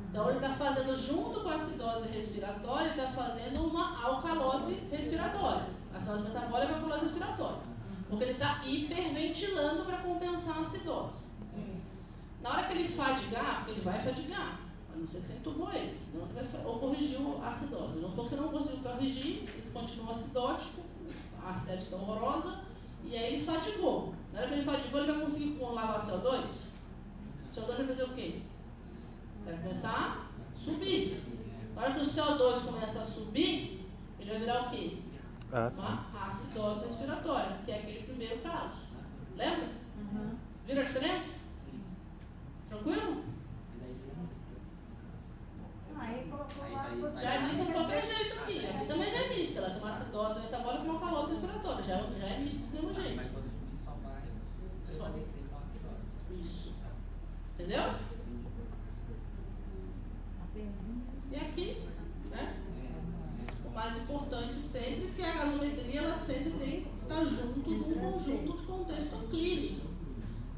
Então ele está fazendo, junto com a acidose respiratória, ele está fazendo uma alcalose respiratória. Acidose metabólica é uma alcalose respiratória. Porque ele está hiperventilando para compensar a acidose. Na hora que ele fadigar, porque ele vai fadigar, a não ser que você entubou ele, senão ele vai ou corrigiu a acidose. Então, você não conseguiu corrigir, ele continua acidótico, a sepse está horrorosa, e aí ele fadigou. Na hora que ele fadigou, ele vai conseguir lavar CO2? O CO2 vai fazer o quê? Vai começar a subir. Na hora que o CO2 começa a subir, ele vai virar o quê? Uma acidose respiratória, que é aquele primeiro caso. Lembra? Viram a diferença? Tranquilo? Aí colocou lá associado. Já é mista de qualquer jeito aqui. Aqui também já é mista. Ela tem uma acidose metabólica com uma alcalose respiratória. Já é mista do mesmo jeito. Mas quando subir só vai descer com a acidose. Isso. Entendeu? E aqui, né? O mais importante sempre que a gasometria ela sempre tem que estar estar junto num conjunto de contexto clínico.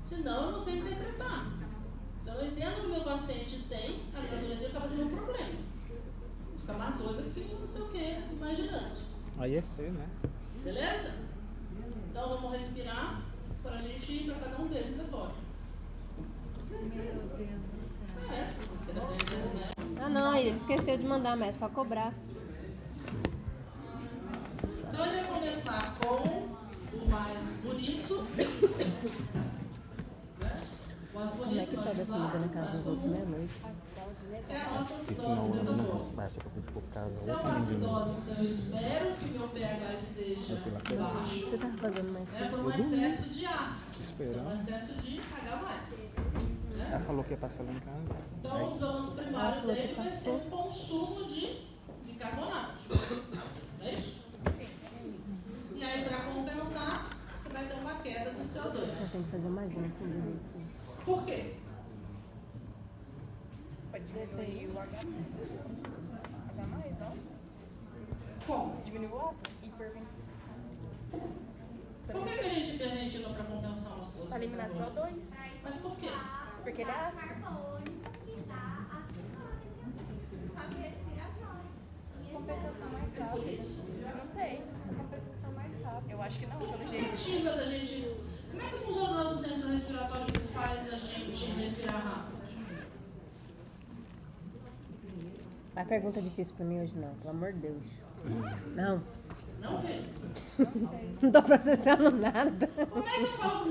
Senão eu não sei interpretar. Se eu não entendo que o meu paciente tem, a gasometria acaba sendo um problema. Vou ficar mais doida que não sei o que, imaginando. Aí é C, né? Beleza? Então vamos respirar para a gente ir para cada um deles agora. Meu Deus do céu. Essa terapia, né? Ah não, ele esqueceu de mandar, mas é só cobrar. Então a gente vai começar com o mais bonito. Né? O mais bonito, Como é que pega mais comida na usado, casa mais dos outros comum. meia-noite? É a nossa Isso acidose não metabólica. baixa pra esse caso. Se é uma acidose, então eu espero que meu pH esteja baixo. Você tava fazendo mais É por um cedo? excesso de ácido, Esperando. por um excesso de H+. Ela Né? falou que ia passar lá em casa. Então, o balanço primário dele vai ser o consumo de bicarbonato. É isso? E aí, para compensar, você vai ter uma queda do Eu CO2. tenho que fazer uma janta com isso. Por quê? Pode diminuir o H+, não? Como? Diminuir o ácido e hiperventilar. Por que a gente hiperventila para compensar o nosso Para eliminar CO2. Mas por quê? Porque ele é ácido. Compensação mais Por rápida. isso. Eu não sei. Compensação mais rápida. Eu acho que não, pelo jeito. Tentativa da gente. Como é que funciona o nosso centro respiratório que faz a gente respirar rápido? Vai pergunta difícil pra mim hoje não, pelo amor de Deus. Não, Não vê. não tô processando nada. Como é que eu falo pro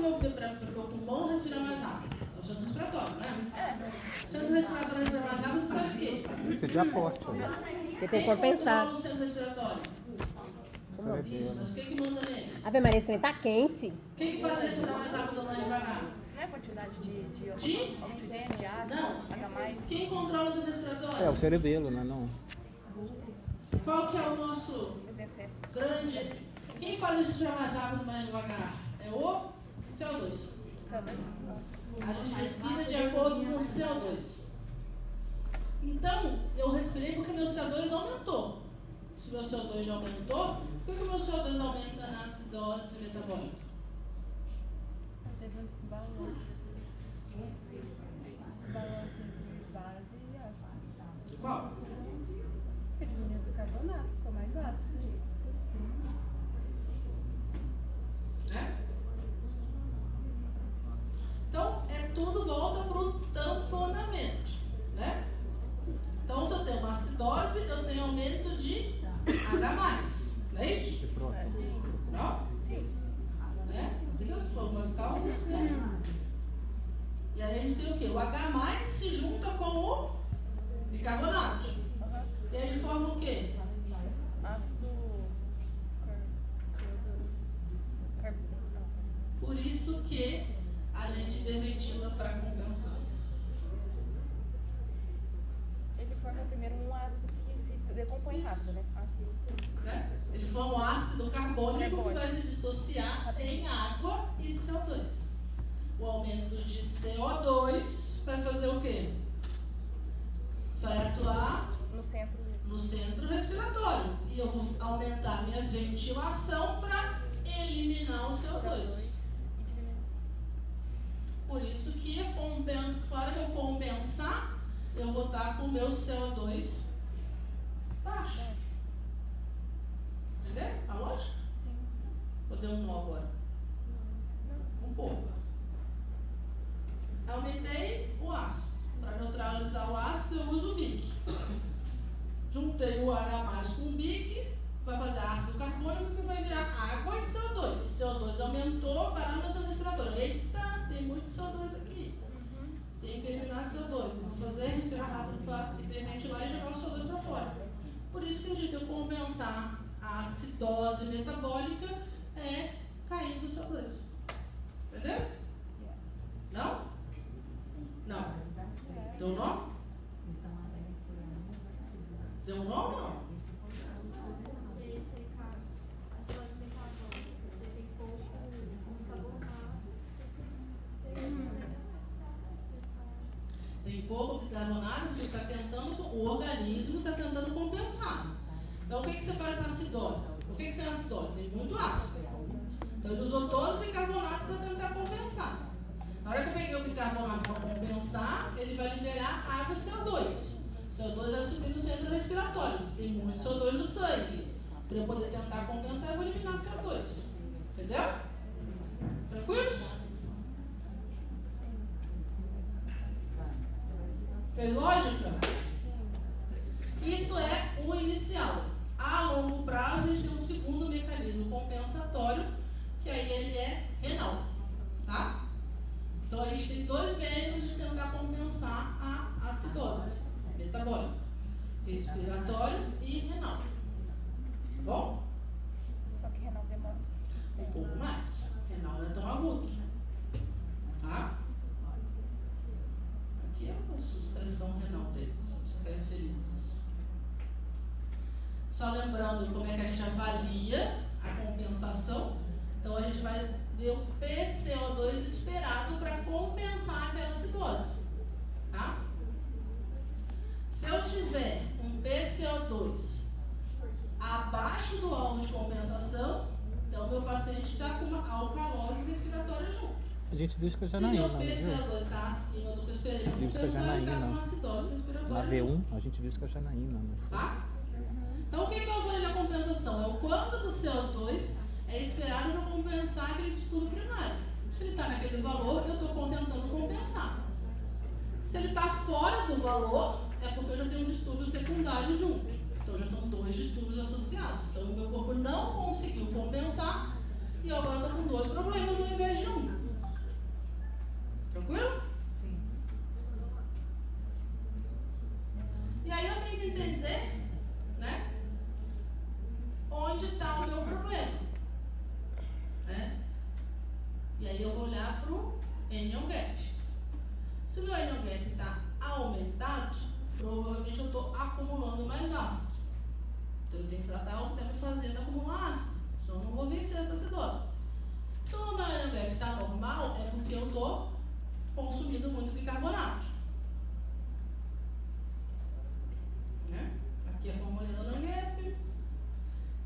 meu pulmão respirar mais rápido? É o centro respiratório, né? O centro respiratório respirar mais rápido faz o quê? Precisa de aporte. Né? Porque tem que Quem compensar. controla o centro respiratório? Isso, mas o que que manda nele? Ave Maria, esse trem tá quente. Quem que faz ele respirar mais rápido ou mais devagar? Não é a quantidade de De? oxigênio, de ácido, Não. H+. Quem controla o centro respiratório? É o cerebelo, né? Não. Qual que é o nosso grande... Quem faz a gente respirar mais rápido ou mais devagar? É o CO2. A gente respira de acordo com o CO2. Então, eu respirei porque meu CO2 aumentou. Se meu CO2 já aumentou, por que o meu CO2 aumenta na acidose metabólica? Teve um desbalanço. Desbalanço entre base e ácido. Qual? Porque diminuiu o bicarbonato, ficou mais ácido. Né? Então, tudo volta para o tamponamento. Né? Então, se eu tenho uma acidose, eu tenho aumento de H+. Não é isso? Não? Né? Fiz algumas cálculos. E aí a gente tem o quê? O H+ se junta com o bicarbonato. E aí ele forma o quê? Ácido Por isso que a gente hiperventila para compensar. Ele forma primeiro um ácido que se decompõe rápido, né? Né? Ele forma um ácido carbônico que vai se dissociar em água e CO2. O aumento de CO2 vai fazer o quê? Vai atuar no centro respiratório. E eu vou aumentar minha ventilação para eliminar o CO2. Por isso que para que eu compensar, eu vou estar com o meu CO2 baixo. Entendeu? A lógica? Sim. Vou dar um nó agora. Um pouco. Aumentei o ácido. Para neutralizar o ácido, eu uso o BIC. Juntei o H+ com o BIC, vai fazer ácido carbônico que vai virar água e CO2. CO2 aumentou, vai lá no seu respiratório. Eita, tem muito CO2 aqui. Tem que eliminar CO2. Vou fazer respirar rápido para hiperventilar e jogar o CO2 para fora. Por isso que a gente tem que compensar a acidose metabólica caindo o CO2. Entendeu? Não? Não. Deu nó? Deu nó ou não? Tem pouco bicarbonato porque está tentando, o organismo está tentando compensar. Então o que você faz na acidose? Por que você tem acidose? Tem muito ácido. usou todo o bicarbonato para tentar compensar. Na hora que eu peguei o bicarbonato para compensar, ele vai liberar água e CO2. CO2 vai subir no centro respiratório. Tem muito CO2 no sangue. Para eu poder tentar compensar, eu vou eliminar CO2. Entendeu? Tranquilos? Fez lógica? Isso é o inicial. A longo prazo, a gente tem um segundo mecanismo compensatório, que aí ele é renal. Tá? Então, a gente tem dois meios de tentar compensar a acidose metabólica: respiratório e renal. Tá bom? Só que renal demora. Um pouco mais. Renal não é tão agudo. Tá? Aqui é a expressão renal deles. Eles ficarem felizes. Só lembrando como é que a gente avalia a compensação. Então, a gente vai ver o PCO2 esperado para compensar aquela acidose. Tá? Se eu tiver um PCO2 abaixo do alvo de compensação, então meu paciente está com uma alcalose respiratória junto. A gente viu isso com a Se o Janaína, meu não viu? PCO2 está acima do que eu esperei para Viu isso com a compensar, ele está com Janaína. uma acidose respiratória Na junto. V1, a gente viu isso com a Janaína. Não foi? Tá? Então, o que eu vou na compensação? É o quanto do CO2 é esperado para compensar aquele distúrbio primário. Se ele está naquele valor, eu estou tentando compensar. Se ele está fora do valor, é porque eu já tenho um distúrbio secundário junto. Então, já são dois distúrbios associados. Então, o meu corpo não conseguiu compensar e eu agora estou com dois problemas ao invés de um. Tranquilo? E aí eu tenho que entender, né, onde está o meu problema, né? E aí eu vou olhar para o anion gap. Se o meu anion gap está aumentado, provavelmente eu estou acumulando mais ácido. Então eu tenho que tratar o que está me fazendo acumular ácido, senão eu não vou vencer essa acidose. Se o meu anion gap está normal, é porque eu estou consumindo muito bicarbonato. Né? Aqui é a formulinha do anion gap.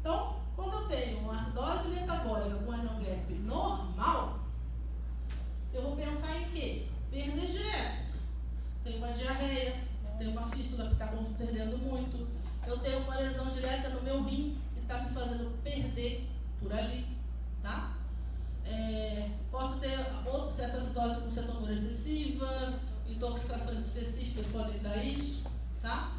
Então, quando eu tenho uma acidose metabólica com anion gap normal, eu vou pensar em quê? Perdas diretas. Tenho uma diarreia, tenho uma fístula que está perdendo muito, eu tenho uma lesão direta no meu rim que está me fazendo perder por ali, tá? Posso ter certa acidose com cetonúria excessiva, intoxicações específicas podem dar isso, tá?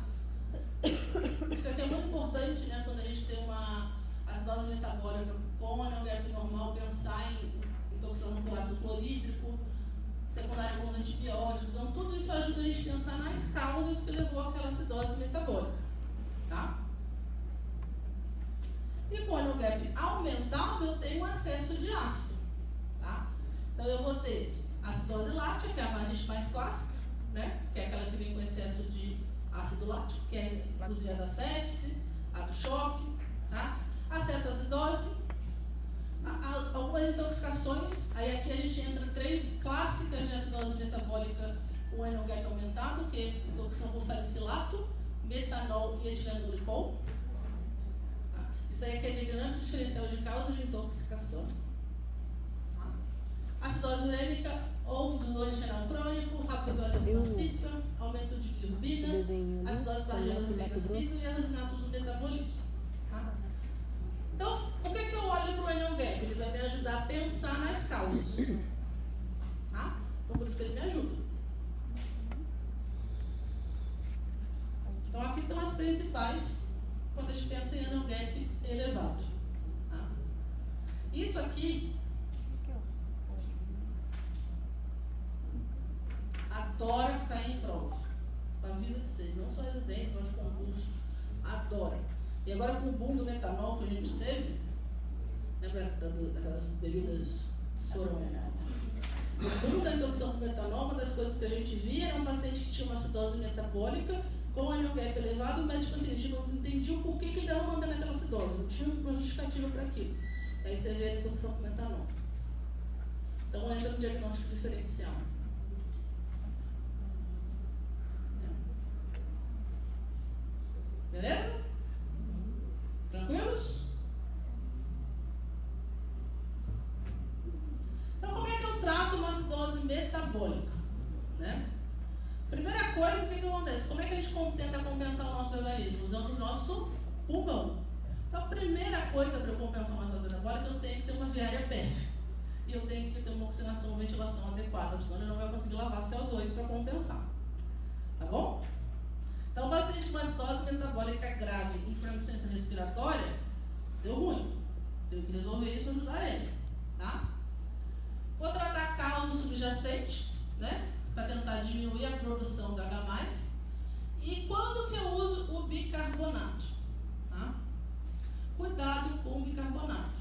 Isso aqui é muito importante, né? Quando a gente tem uma acidose metabólica com anion gap normal, pensar em intoxicação por ácido clorídrico, secundária com os antibióticos. Então, tudo isso ajuda a gente a pensar nas causas que levou àquela acidose metabólica, tá? E com o anion gap aumentado, eu tenho um excesso de ácido, tá? Então, eu vou ter acidose láctea, que é a mais clássica, né? Que é aquela que vem com excesso de ácido lático, que é inclusive a da sepse, a do choque, tá? A cetoacidose, algumas intoxicações. Aí aqui a gente entra 3 clássicas de acidose metabólica com anion gap aumentado, que é intoxicação por salicilato, metanol e etileno glicol. Tá? Isso aí aqui é diagnóstico diferencial de causa de intoxicação. Tá? Acidose urêmica ou dolor renal crônico, rapidose maciça, aumento de bilirrubina, acidose cardíaca secretiva e arrasinatos do metabolismo. Tá? Então, o que eu olho para o anion gap? Ele vai me ajudar a pensar nas causas. Tá? Então, por isso que ele me ajuda. Então, aqui estão as principais quando a gente pensa em anion gap elevado. Tá? Isso aqui adora cair em prova. Para a vida de vocês, não só residente, mas concurso. Adora. E agora com o boom do metanol que a gente teve, lembra daquelas bebidas que foram. O boom da intoxicação com metanol, uma das coisas que a gente via era um paciente que tinha uma acidose metabólica com anion gap elevado, mas tipo assim, a gente não entendia o porquê que ele estava mantendo aquela acidose, não tinha uma justificativa para aquilo. Aí você vê a intoxicação com metanol. Então entra no diagnóstico diferencial. Beleza? Tranquilos? acidose metabólica, né? Primeira coisa, o que acontece? Como é que a gente tenta compensar o nosso organismo? Usando o nosso pulmão. Então, a primeira coisa para eu compensar uma acidose metabólica, eu tenho que ter uma via aérea pérfida. E eu tenho que ter uma oxigenação ou ventilação adequada, senão ele não vai conseguir lavar CO2 para compensar. Tá bom? Então, o paciente com acidose metabólica grave, insuficiência respiratória, deu ruim. Tenho que resolver isso e ajudar ele. Tá? Vou tratar a causa subjacente, né? Para tentar diminuir a produção da H+. E quando que eu uso o bicarbonato? Tá? Cuidado com o bicarbonato,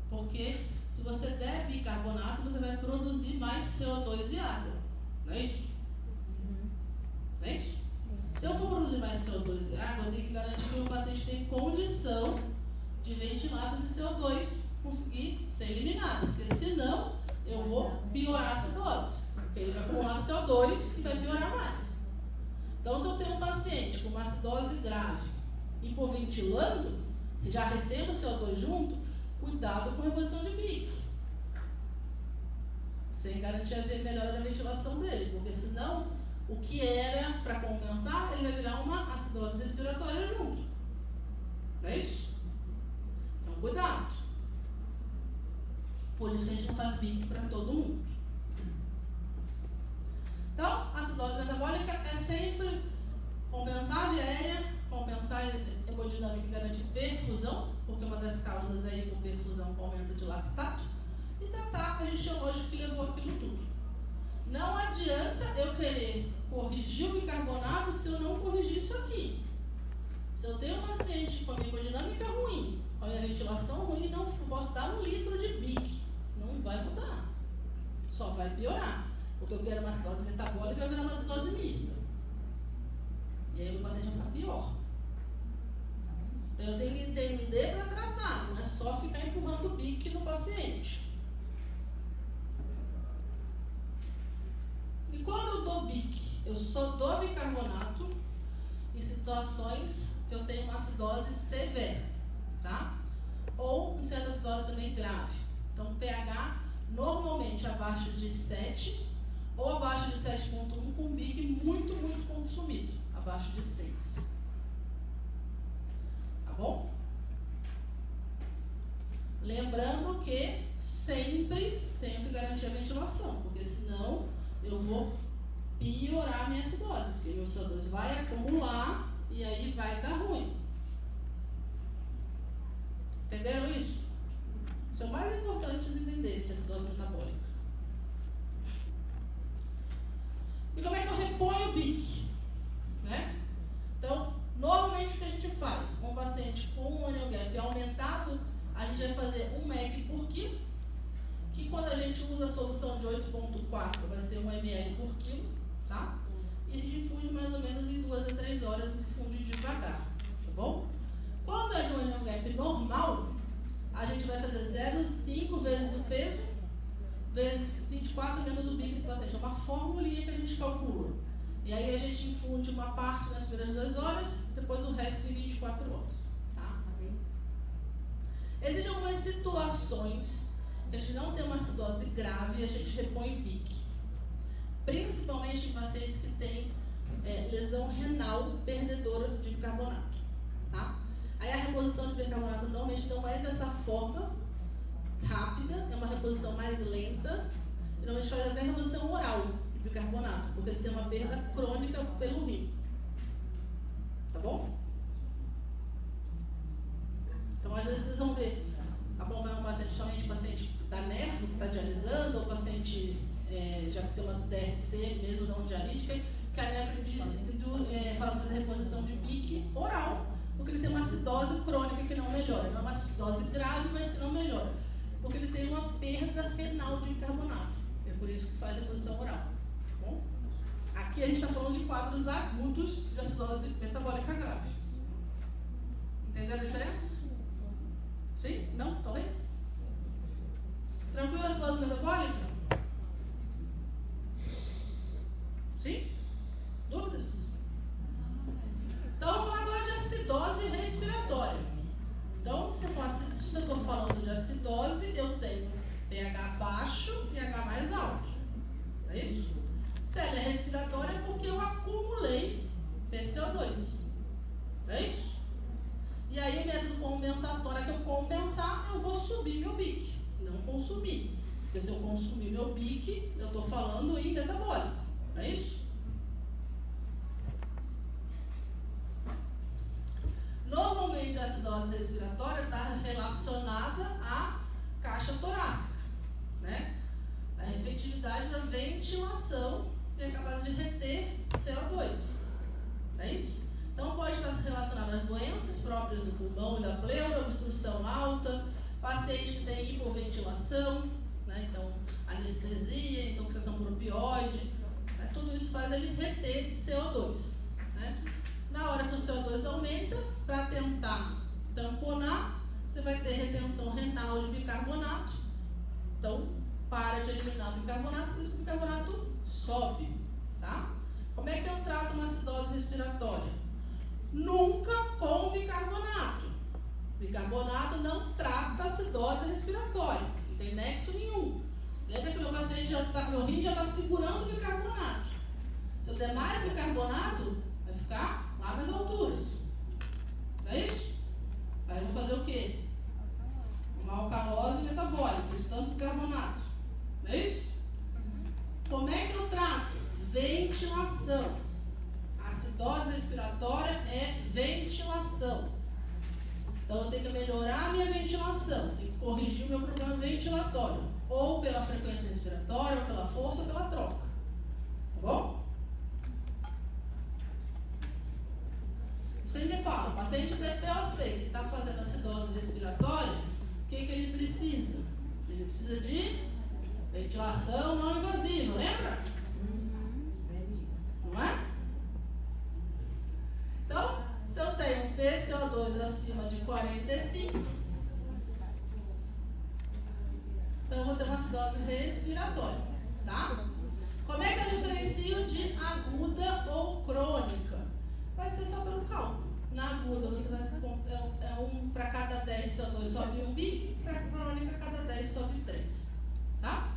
porque se você der bicarbonato, você vai produzir mais CO2 e água. Não é isso? Não é isso? Se eu for produzir mais CO2 e água, eu tenho que garantir que o meu paciente tem condição de ventilar para esse CO2 conseguir ser eliminado, porque senão eu vou piorar a acidose, porque ele vai acumular CO2 e vai piorar mais. Então, se eu tenho um paciente com uma acidose grave, hipoventilando, já retendo o CO2 junto, cuidado com a reposição de BIC, sem garantir a melhora da ventilação dele, porque senão o que era para compensar, ele vai virar uma acidose respiratória junto. Não é isso? Então, cuidado. Por isso que a gente não faz BIC para todo mundo. Então, a acidose metabólica é sempre compensar a via aérea, compensar a hemodinâmica e garantir perfusão, porque uma das causas é a hipoperfusão com aumento de lactato, e tratar a fisiológica que levou aquilo tudo. Não adianta eu querer corrigir o bicarbonato se eu não corrigir isso aqui. Se eu tenho um paciente com a minha hemodinâmica ruim, com a minha ventilação ruim, não posso dar 1 litro de BIC. Não vai mudar. Só vai piorar. Porque eu quero uma acidose metabólica e vai virar uma acidose mista. E aí o paciente vai ficar pior. Então eu tenho que entender para tratar, não é só ficar empurrando o BIC no paciente. E quando eu dou BIC, eu só dou bicarbonato em situações que eu tenho uma acidose severa, tá? Ou em certa acidose também grave. Então, pH normalmente abaixo de 7 ou abaixo de 7,1 com BIC muito, muito consumido, abaixo de 6. Tá bom? Lembrando que sempre tenho que garantir a ventilação, porque senão eu vou piorar a minha acidose, porque meu CO2 vai acumular e aí vai dar ruim. Entenderam isso? Isso é o mais importante de entender de acidose metabólica. E como é que eu reponho o BIC? Né? Então, normalmente o que a gente faz com o paciente com um anion gap aumentado, a gente vai fazer 1 mEq por quilo, que quando a gente usa a solução de 8,4 vai ser 1 ml por quilo, tá? E a gente infunde mais ou menos em 2 a 3 horas e infunde devagar, tá bom? Quando é um anion gap normal, a gente vai fazer 0,5 vezes o peso, vezes 24 menos o BIC do paciente. É uma formulinha que a gente calcula. E aí a gente infunde uma parte nas primeiras 2 horas, depois o resto em 24 horas, tá? Existem algumas situações que a gente não tem uma acidose grave e a gente repõe BIC. Principalmente em pacientes que têm lesão renal perdedora de bicarbonato, tá? Aí a reposição de bicarbonato normalmente não é dessa forma rápida, é uma reposição mais lenta. Normalmente faz até reposição oral de bicarbonato, porque você tem uma perda crônica pelo rim. Tá bom? Então às vezes vocês vão ver acompanhar um paciente, somente um paciente da nefro que está dialisando, ou paciente já que tem uma DRC, mesmo não dialítica, que a nefro fala para fazer reposição de BIC oral, porque ele tem uma acidose crônica que não melhora. Não é uma acidose grave, mas que não melhora, porque ele tem uma perda renal de bicarbonato. É por isso que faz a reposição oral. Tá bom? Aqui a gente está falando de quadros agudos de acidose metabólica grave. Entenderam a diferença? Sim? Não? Talvez? Tranquilo a acidose metabólica? Sim? Dúvidas? Então, vamos falar agora de acidose respiratória. Então, se eu estou falando de acidose, eu tenho pH baixo e pH mais alto. é isso? Se ela é respiratória é porque eu acumulei PCO2, é isso? E aí o método compensatório é que eu compensar, eu vou subir meu BIC, não consumir. Porque se eu consumir meu BIC, eu estou falando em metabólico, é isso? Normalmente a acidose respiratória está relacionada à caixa torácica, né? A efetividade da ventilação que é capaz de reter CO2, é isso? Então pode estar relacionado às doenças próprias do pulmão e da pleura, obstrução alta, paciente que tem hipoventilação, né? Então anestesia, intoxicação por opioide, né? Tudo isso faz ele reter CO2, né? Na hora que o CO2 aumenta, para tentar tamponar, você vai ter retenção renal de bicarbonato. Então, para de eliminar o bicarbonato, por isso que o bicarbonato sobe, tá? Como é que eu trato uma acidose respiratória? Nunca com bicarbonato. Bicarbonato não trata acidose respiratória, não tem nexo nenhum. Lembra que o meu paciente já está, meu rim já está segurando o bicarbonato. Se eu der mais bicarbonato, vai ficar lá nas alturas. Não é isso? Aí eu vou fazer o quê? Uma alcalose metabólica, de tanto bicarbonato. Não é isso? Como é que eu trato? Ventilação. A acidose respiratória é ventilação. Então eu tenho que melhorar a minha ventilação, tenho que corrigir o meu problema ventilatório, ou pela frequência respiratória, ou pela força, ou pela troca. Tá bom? A gente fala, o paciente DPOC que está fazendo acidose respiratória, o que ele precisa? Ele precisa de ventilação não invasiva, lembra? Não é? Então, se eu tenho um PCO2 acima de 45, então eu vou ter uma acidose respiratória, tá? Como é que eu diferencio de aguda ou crônica? Vai ser só pelo cálculo. Na aguda, você vai para cada 10 CO2 sobe um BIC, para a crônica, cada 10 sobe 3. Tá?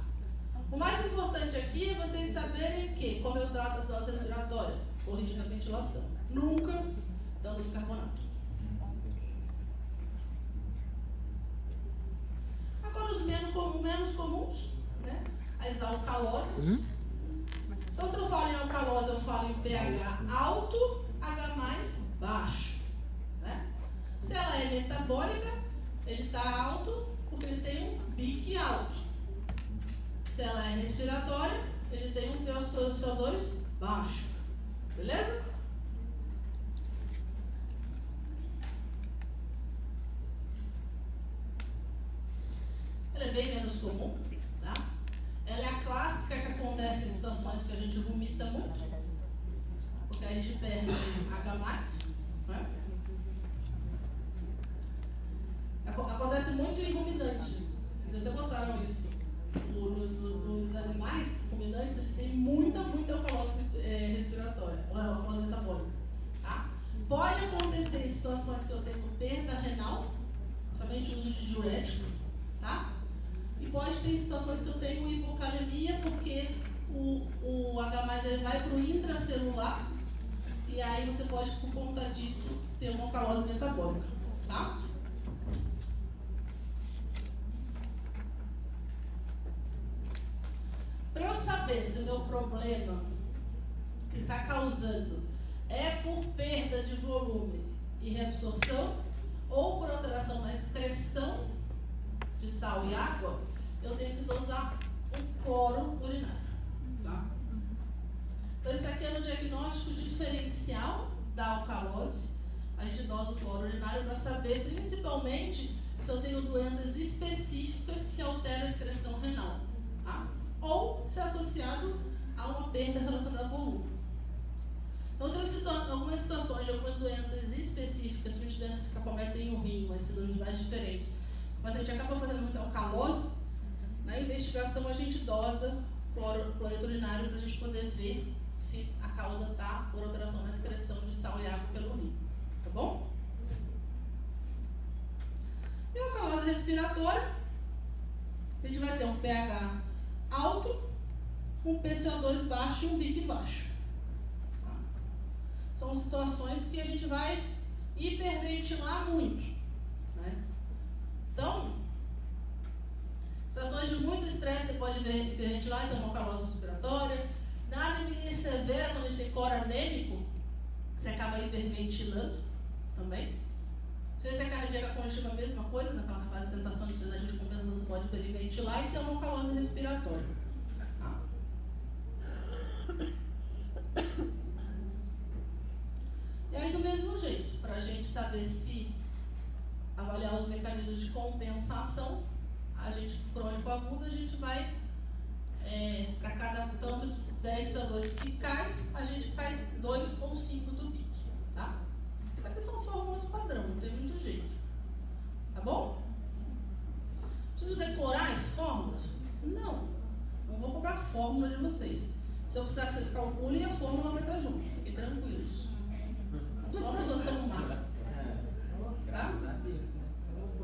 O mais importante aqui é vocês saberem que, como eu trato a acidose respiratória, corrigindo a ventilação, nunca dando bicarbonato. Agora, os menos comuns, né? As alcaloses. Então, se eu falo em alcalose, eu falo em pH alto, H mais baixo, né? Se ela é metabólica, ele está alto porque ele tem um BIC alto. Se ela é respiratória, ele tem um PCO2 baixo, beleza? Ela é bem menos comum, tá? Ela é a clássica que acontece em situações que a gente vomita muito, porque a gente perde H+, né? Acontece muito em ruminante. Eles até botaram isso. Nos animais ruminantes, eles têm muita alcalose respiratória, ou alcalose metabólica. Tá? Pode acontecer em situações que eu tenho perda renal, somente uso de diurético, tá? E pode ter situações que eu tenho hipocalemia, porque o H+, ele vai para o intracelular, e aí você pode, por conta disso, ter uma alcalose metabólica, tá? Para eu saber se o meu problema que está causando é por perda de volume e reabsorção, ou por alteração na excreção de sal e água, eu tenho que dosar o cloro urinário, tá? Então, esse aqui é o diagnóstico diferencial da alcalose. A gente dosa o cloro urinário para saber, principalmente, se eu tenho doenças específicas que alteram a excreção renal, tá? Ou se é associado a uma perda relacionada ao volume. Então, tem algumas situações de algumas doenças específicas, principalmente doenças que acometem o rim, mas síndromes mais diferentes. O paciente acaba fazendo muita alcalose. Na investigação, a gente dosa cloreto urinário para a gente poder ver se a causa está por alteração na excreção de sal e água pelo rim. Tá bom? E a alcalose respiratória, a gente vai ter um pH alto, um PCO2 baixo e um BIC baixo. Tá? São situações que a gente vai hiperventilar muito. Né? Então, situações de muito estresse, você pode hiperventilar, então uma calose respiratória. Na anemia severa, quando a gente tem coro anêmico, você acaba hiperventilando também. Ciência cardíaca congestiva, a mesma coisa, naquela fase de tentação de sedagem de compensação, você pode hiperventilar e ter uma calose respiratória. Tá? E aí, do mesmo jeito, para a gente saber se avaliar os mecanismos de compensação, a gente, crônico agudo, a gente vai, para cada tanto de 10 CO2 que cai, a gente cai 2 ou 5 do BIC, tá? Isso aqui são fórmulas padrão, não tem muito jeito. Tá bom? Preciso decorar as fórmulas? Não. Não vou cobrar a fórmula de vocês. Se eu precisar que vocês calculem, a fórmula vai estar junto. Fiquem tranquilos. Só nós vamos tomar. Tá?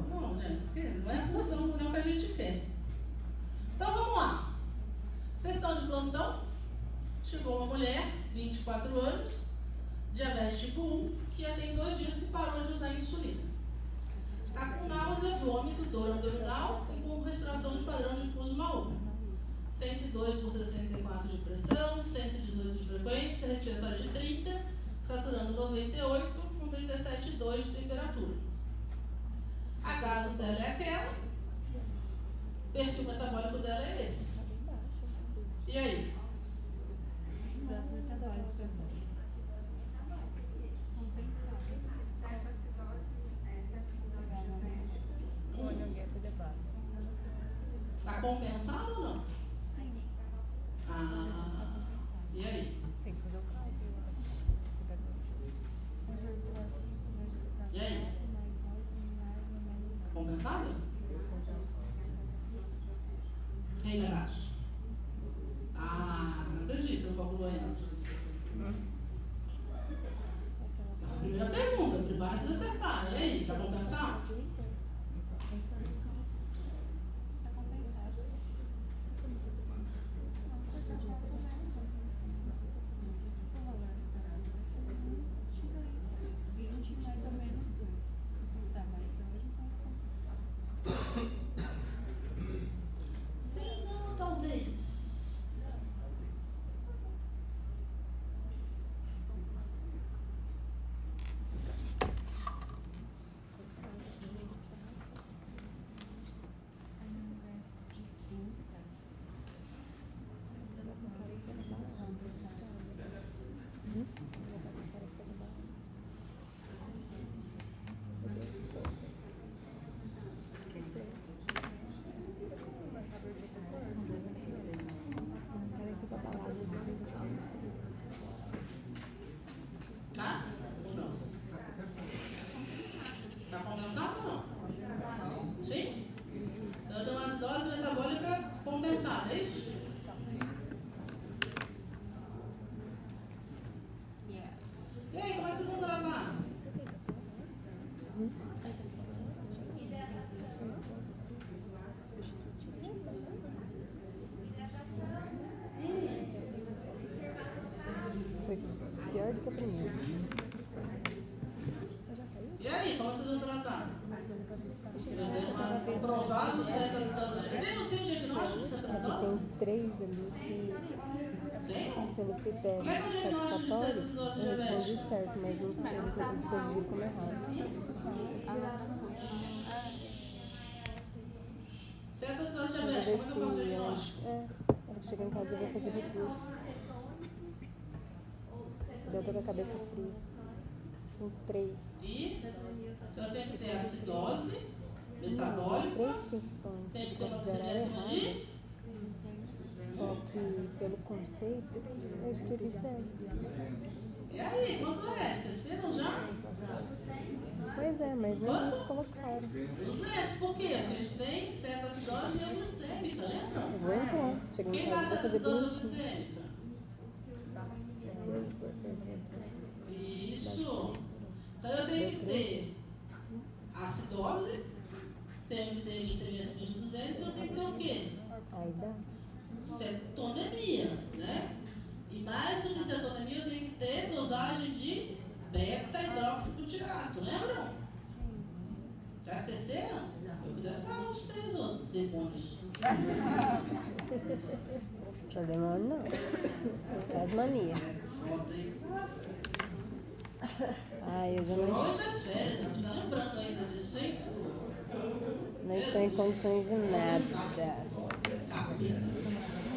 Não, gente. Não é a função, não é o que a gente quer. Então, vamos lá. Vocês estão de plantão? Chegou uma mulher, 24 anos, diabetes tipo 1, que já tem 2 dias que parou de usar insulina. Está com náusea, vômito, dor abdominal e com respiração de padrão de Kussmaul. 102 por 64 de pressão, 118 de frequência, respiratória de 30, saturando 98, com 37,2 de temperatura. A gaso dela é aquela, o perfil metabólico dela é esse. E aí? Está compensado ou não? Sim. Ah, e aí? Tem que fazer o cálculo. E aí? Compensado? Quem é gasto? Ah, não acredito, você não calculou antes. A primeira pergunta, prepara se acertar. E aí, está compensado? Sim, não, talvez. Tá? Tá compensado ou não? Sim? Então eu tenho uma acidose metabólica compensada, é isso? E aí, como é que vocês vão tratar? Foi pior do que a primeira. E aí, como vocês vão tratar? Eu tenho uma comprovado certa acidose. Eu tenho diagnóstico de certa acidose? Tem 3 ali que, Tenho? pelo critério Como é que é o diagnóstico de certa acidose eu respondi diabética? certo, mas eles corrigiram como errado. Certa acidose Eu vou diabética, ver como é que eu faço o se diagnóstico? ela chegar em casa eu vou fazer recurso. Eu tô com a cabeça fria. Com 3. E eu tenho que ter acidose metabólica, 3 questões tenho que que ter uma consideraram glicemia acima errada, de... só que pelo conceito eu escrevi certo. E aí, quanto é? Esqueceram já? Pois é, mas não eles colocaram. 200, por quê? Porque a gente tem certa acidose e euglicêmica, lembra? Eu vou entrar. Chega em Quem dá casa eu vou certa fazer acidose bonitinho. euglicêmica? Isso. Então eu tenho que ter acidose, tenho que ter glicemia acima de 200, eu tenho que ter o quê? Aí dá. cetonemia, né? E mais do que cetonemia, eu tenho que ter dosagem de beta-hidroxibutirato, lembram? Já esqueceram? Eu queria salvar vocês, ô demônios. Não demônio não. Faz mania. Foda aí. Ai, eu já Foram não, hoje das férias, não tá lembrando ainda disso, hein? não estou em condições de nada. Cabetas.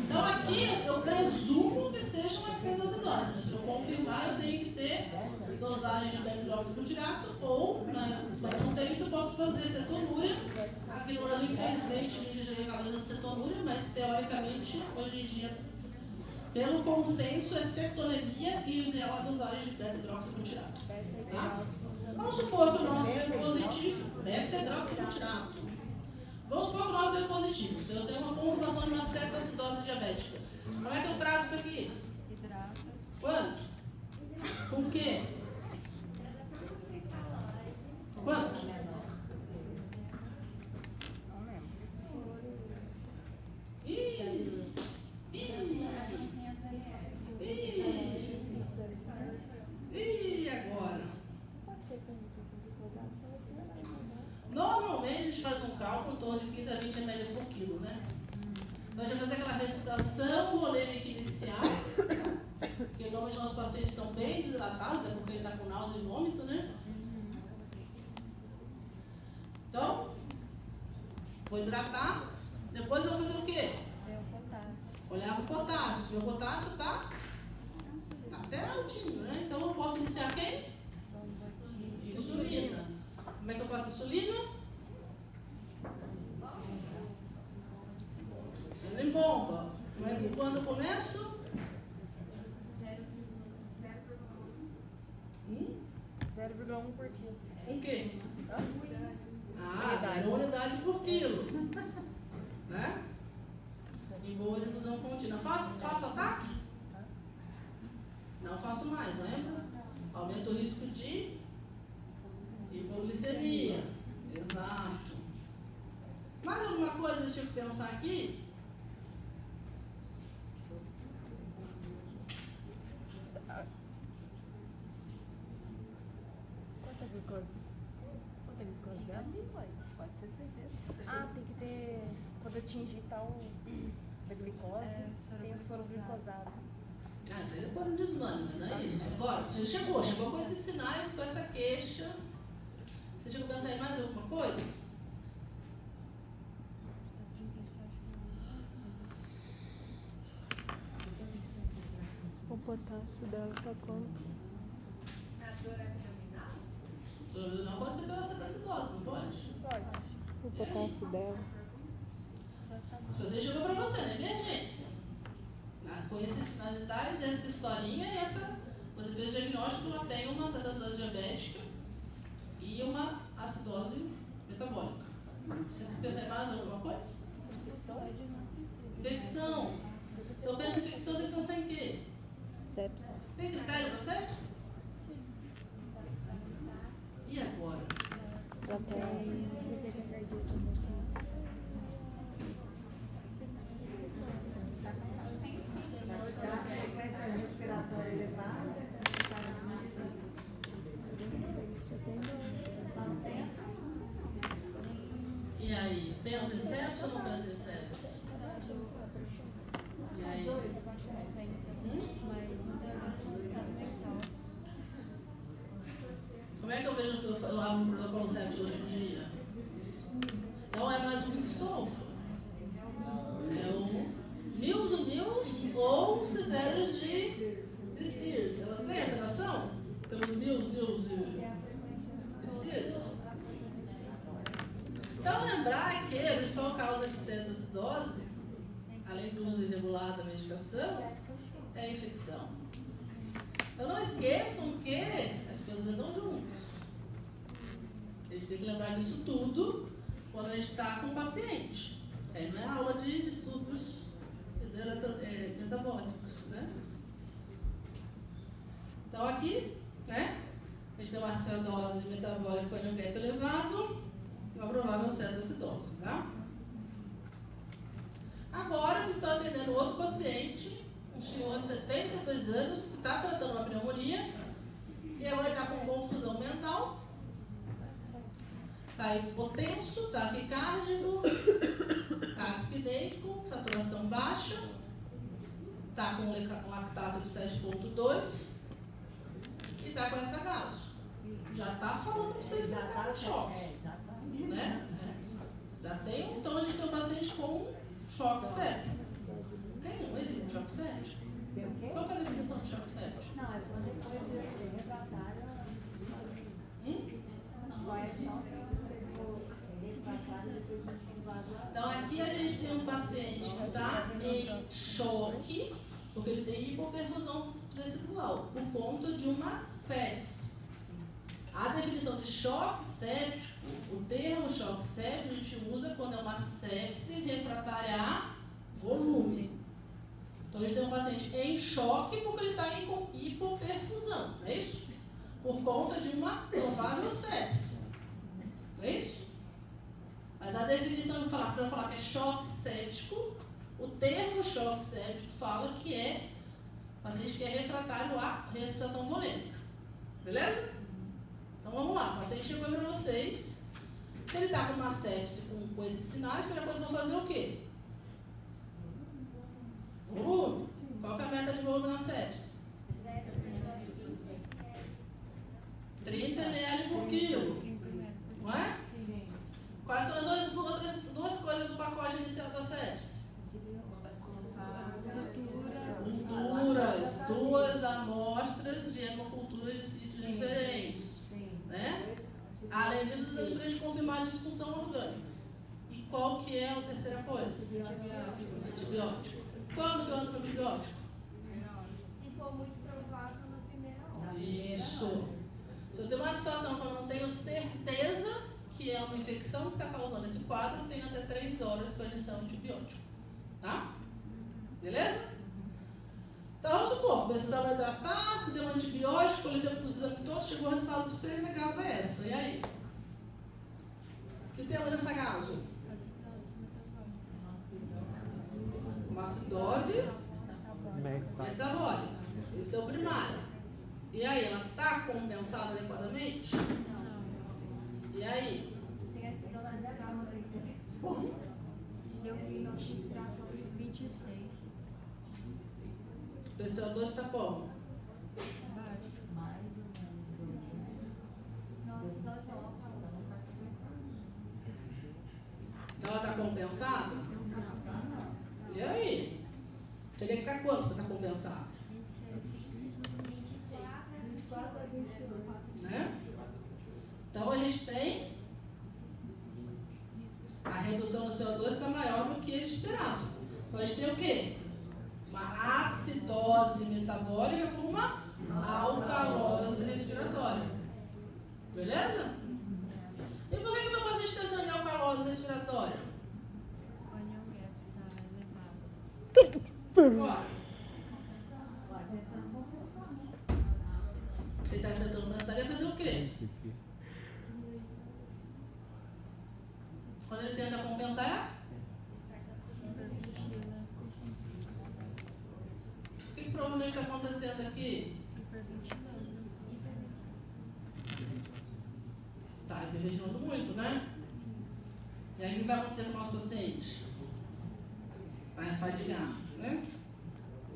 Então aqui eu presumo que seja uma cetoacidose, mas para eu confirmar eu tenho que ter dosagem de beta-hidroxibutirato ou, quando não tem isso, eu posso fazer cetonúria. Aqui no Brasil, infelizmente, a gente já acaba fazendo cetonúria, mas teoricamente, hoje em dia, pelo consenso, é cetonemia e ideal a dosagem de beta-hidroxibutirato. Tá? Vamos supor que o nosso veio positivo, beta-hidroxibutirato. Vamos supor que o nosso veio positivo. Então eu tenho uma comprovação de uma cetoacidose diabética. Como é que eu trato isso aqui? Hidrata. Quanto? Com o quê? Quanto? E agora? Normalmente a gente faz um cálculo em torno de 15 a 20 ml por quilo, né? Então a gente vai fazer aquela ressuscitação volêmica inicial, porque normalmente nossos pacientes estão bem desidratados, é porque ele está com náusea e vômito, né? Então, vou hidratar, depois eu vou fazer o quê? Olhar o potássio. Meu potássio está até altinho, né? Então eu posso iniciar quem? Insulina. Como é que eu faço insulina? Insulina em bomba. Quando eu começo? 0,1 por quilo. O quê? 0 unidade por quilo. Né? Em boa difusão contínua. Faço ataque? Não faço mais, lembra? Aumenta o risco de hipoglicemia. Exato. Mais alguma coisa que eu tive que pensar aqui? Quanta glicose? Quanta glicose dela? Pode ter certeza. Ah, tem que ter. Quando atingir tal da glicose, tem o soro glicosado. Ah, isso aí depois não desmame, não é isso? Agora, você chegou com esses sinais, com essa queixa. Você chegou a pensar em mais alguma coisa? O potássio dela tá quanto? Não pode ser pela cetoacidose, não pode? Pode. O potássio dela. Se você chegou para você, na emergência, com esses sinais vitais, essa historinha e essa. Você fez o diagnóstico, ela tem uma cetoacidose diabética e uma acidose metabólica. Você pensa em mais alguma coisa? Infecção. Se eu penso em infecção, tem que pensar em quê? Sepsis. Tem critério para sepsis? E agora? Já tem. Frequência respiratória elevada. E aí? Pensa em sepsis ou não pensa em sepsis? E aí? Como é que eu vejo que eu abro um protocolo sepsis hoje em dia? Não é mais um sulfo. É o Mills ou os critérios de Sears. Ela tem alteração? Pelo Mills e Sears. Então, lembrar que a principal causa de cetoacidose, além do uso irregular da medicação, é a infecção. Então, não esqueçam que as coisas andam juntos. A gente tem que lembrar disso tudo quando a gente está com o paciente. Aí não é aula de estudos metabólicos, né? Então, aqui, né? A gente tem uma acidose metabólica com NGAP elevado e uma provável cetoacidose, tá? Agora, se estão atendendo outro paciente, um senhor de 72 anos, que está tratando uma pneumonia, e agora está com confusão mental, está hipotenso, taquicárdico, taquipneico, saturação baixa, está com lactato de 7,2 e está com essa gaso. Já está falando para vocês que está no choque. Né? Já tem, então a gente tem um paciente com choque séptico. Tem ele com choque séptico? Qual que é a definição de choque séptico? Não, é só depois de refratário. Só é choque se for refratário depois de invasão. Então aqui a gente tem um paciente que está em choque, porque ele tem hipoperfusão tecidual, por conta de uma sepse. A definição de choque séptico, o termo choque séptico a gente usa quando é uma sepse refratária a volume. Então a gente tem um paciente em choque porque ele está em hipoperfusão, não é isso? Por conta de uma provável sepse. Não é isso? Mas a definição de falar, para eu falar que é choque séptico, o termo choque séptico fala que é paciente que é refratário à ressuscitação volêmica. Beleza? Então vamos lá, o paciente chegou para vocês. Se ele está com uma sepse com esses sinais, a primeira coisa que eu vou fazer é o quê? Volume. Qual que é a meta de volume na sepse? 30 ml por quilo. Não é? Quais são as outras duas coisas do pacote inicial da sepse? Culturas, 2 amostras de hemoculturas de sítios diferentes. Né? Além disso, usamos para a gente confirmar a disfunção orgânica. E qual que é a terceira coisa? Antibiótico. Quando que eu ando com antibiótico? Se for muito provável, na primeira hora. Isso. Se eu tenho uma situação que eu não tenho certeza que é uma infecção que está causando esse quadro, eu tenho até 3 horas para iniciar um antibiótico. Tá? Beleza? Então vamos supor, precisava hidratar, deu um antibiótico, ele deu para os exames todos, chegou o resultado para vocês, a gaso é essa. E aí? O que temos nessa gaso? Uma acidose metabólica. Esse é o primário. E aí, ela está compensada adequadamente? E aí? Deu 26. O PCO2 está como? Então ela está compensada? E aí? Teria que estar quanto para estar compensada? Né? Então a gente tem a redução do CO2 está maior do que ele esperava. Então a gente tem o quê? Uma acidose metabólica com uma alcalose respiratória. Beleza? E por que o meu paciente está tendo alcalose respiratória? O onion gap está elevado. Agora. Ele está tentando pensar, ele vai fazer o quê? Quando ele tenta compensar, o que provavelmente está acontecendo aqui? Está hiperventilando muito, né? E aí o que vai acontecer com o nosso paciente? Vai afadigar, né?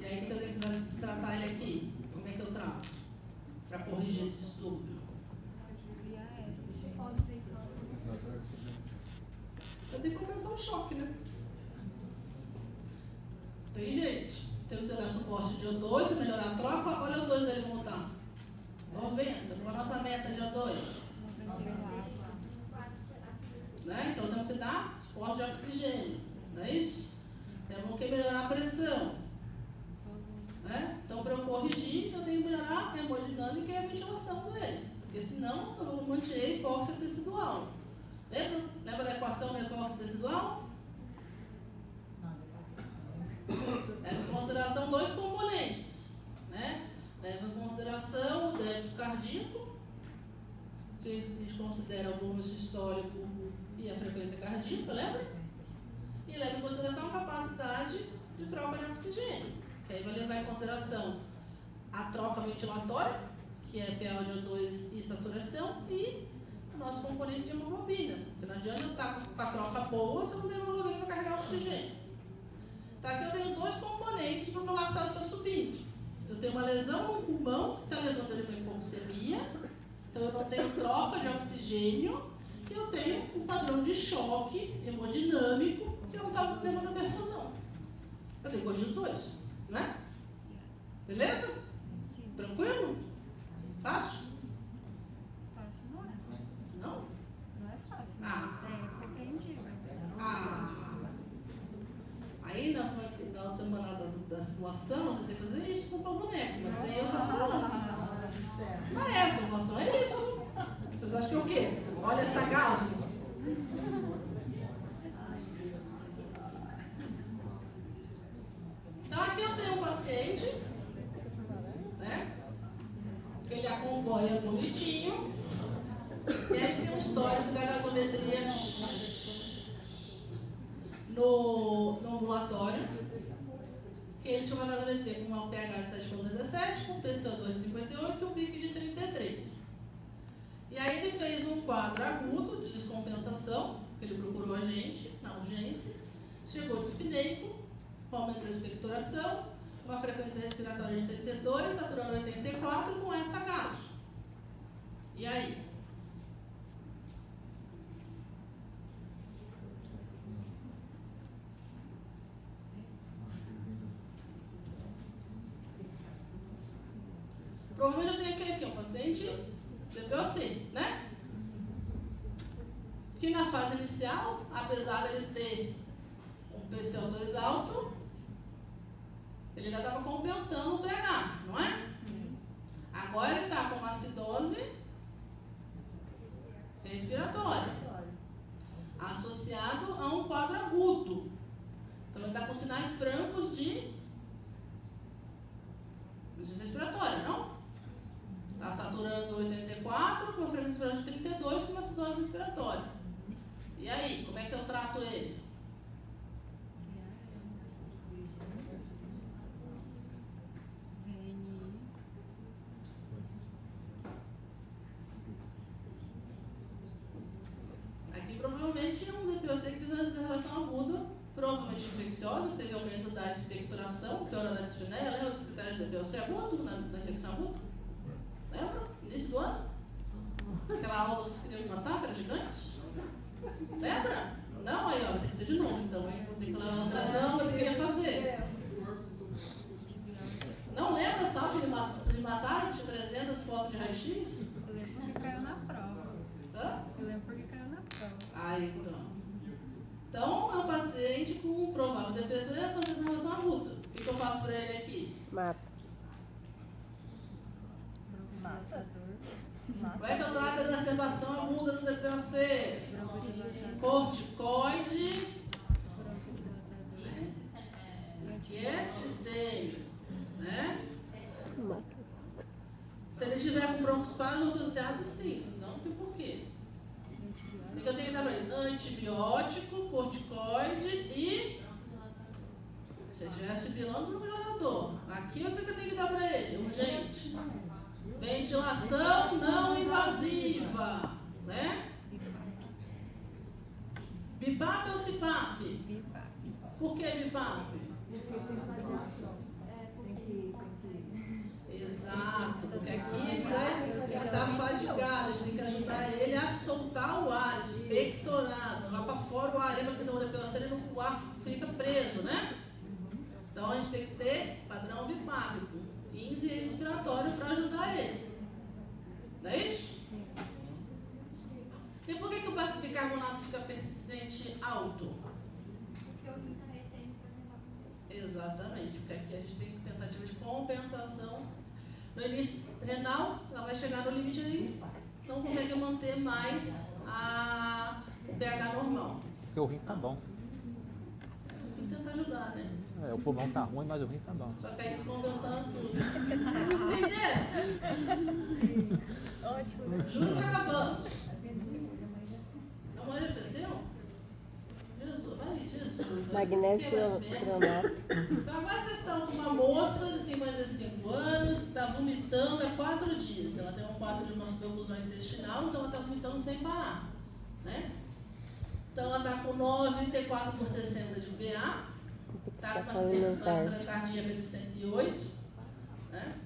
E aí o que eu tenho que tratar ele aqui? Como é que eu trato? Para corrigir esse distúrbio? Eu tenho que compensar o choque, né? Tem jeito. Tenho que dar suporte de O2 para melhorar a troca. Olha o O2 dele voltar. 90. Qual a nossa meta de O2? Né? Então temos que dar suporte de oxigênio. Não é isso? Temos que melhorar a pressão. Né? Então, para eu corrigir, eu tenho que melhorar a hemodinâmica e a ventilação dele. Porque senão eu vou manter a hipóxia tecidual. Lembra da equação da hipóxia tecidual? Leva em consideração 2 componentes. Né? Leva em consideração o débito cardíaco, que a gente considera o volume sistólico e a frequência cardíaca, lembra? E leva em consideração a capacidade de troca de oxigênio, que aí vai levar em consideração a troca ventilatória, que é PaO2 e saturação, e o nosso componente de hemoglobina. Porque não adianta eu estar com a troca boa se eu não tenho hemoglobina para carregar o oxigênio. Tá, aqui eu tenho dois componentes para o meu lactato estar subindo. Eu tenho uma lesão no pulmão, que está levando ele para hipoxemia, então eu não tenho troca de oxigênio, e eu tenho um padrão de choque hemodinâmico, que não está levando a perfusão. Eu tenho que corrigir os dois, né? Beleza? Tranquilo? Fácil? Fácil não é. Não? Não é fácil, Ah. mas é compreendível. Aí na semana da simulação, vocês têm que fazer isso com o boneco, mas sem eu estar falando. Não é essa, a simulação é isso. Vocês acham que é o quê? Olha essa gaso. Então aqui eu tenho um paciente, né? Que ele acompanha bonitinho. E aí tem um histórico da gasometria no ambulatório, que ele tinha uma gasometria com uma pH de 7,37, com PCO2 de 58 e um PIC de 33. E aí ele fez um quadro agudo de descompensação, que ele procurou a gente na urgência, chegou dispneico, aumentou a expectoração, uma frequência respiratória de 32, saturando 84 com essa gaso. E aí? Provavelmente eu tenho aquele aqui, um paciente DPOC, né? Que na fase inicial, apesar de ele ter um PCO2 alto, ele já estava compensando o pH, não é? Agora ele está com uma acidose respiratória, associado a um quadro agudo. Então ele está com sinais francos de insuficiência respiratória, não? Está saturando 84, com uma frequência respiratória de 32, com uma acidose respiratória. E aí, como é que eu trato ele? Aqui provavelmente é um DPOC que fez uma deservação aguda, provavelmente infecciosa, que teve aumento da expectoração, piora da dispneia. Lembra dos critérios de DPOC agudo, na infecção aguda? Lembra? Início do ano? Aquela aula que vocês queriam me matar, que era gigante? Lembra? Não? Aí, ó, tem que ter de novo, então, hein? Vou ter que levar uma atração, eu queria fazer. Não lembra, sabe? Vocês me mataram? Tinha 300 fotos de raio-x? Eu lembro porque caiu na prova. Hã? Eu lembro porque caiu na prova. Ah, então. Então, é um paciente com um provável DPC com deservação aguda. O que eu faço para ele aqui? Mata. Como é que eu trato a exacerbação aguda do DPOC? Corticoide, que é sistêmico, né? Se ele tiver com broncoespasmo associado, sim, senão não tem porquê. O que eu tenho que dar para ele? Antibiótico, corticoide e, se ele estiver sibilando, no melhorador. Aqui o que eu tenho que dar para ele? Urgente. Ventilação não invasiva, né? BIPAP ou CIPAP? BIPAP. Por que BIPAP? Exato, porque aqui ele está fadigado, a gente tem que ajudar ele a soltar o ar, expectorar, jogar para fora o ar, lembra que no DPOC o ar fica preso, né? Então a gente tem que ter padrão bipápico, índice respiratório para ajudar ele. Não é isso? E por que o bicarbonato fica persistente alto? Porque o rim está retendo para levar. Exatamente, porque aqui a gente tem tentativa de compensação. No início renal, ela vai chegar no limite e não consegue manter mais o pH normal. Porque o rim tá bom. Tem que tentar ajudar, né? O pulmão tá ruim, mas o rim tá bom. Só que aí descompensando tudo. Entenderam? Ótimo, né? Juro que tá acabando. A mãe já esqueceu? Jesus, vai, Jesus Magnésio cromato. Então agora vocês estão com uma moça de 55 anos que está vomitando há 4 dias. Ela tem um quadro de uma superfusão intestinal, então ela está vomitando sem parar. Né? Então ela está com 94/60 de PA, está com uma cardíaca de 108. Né?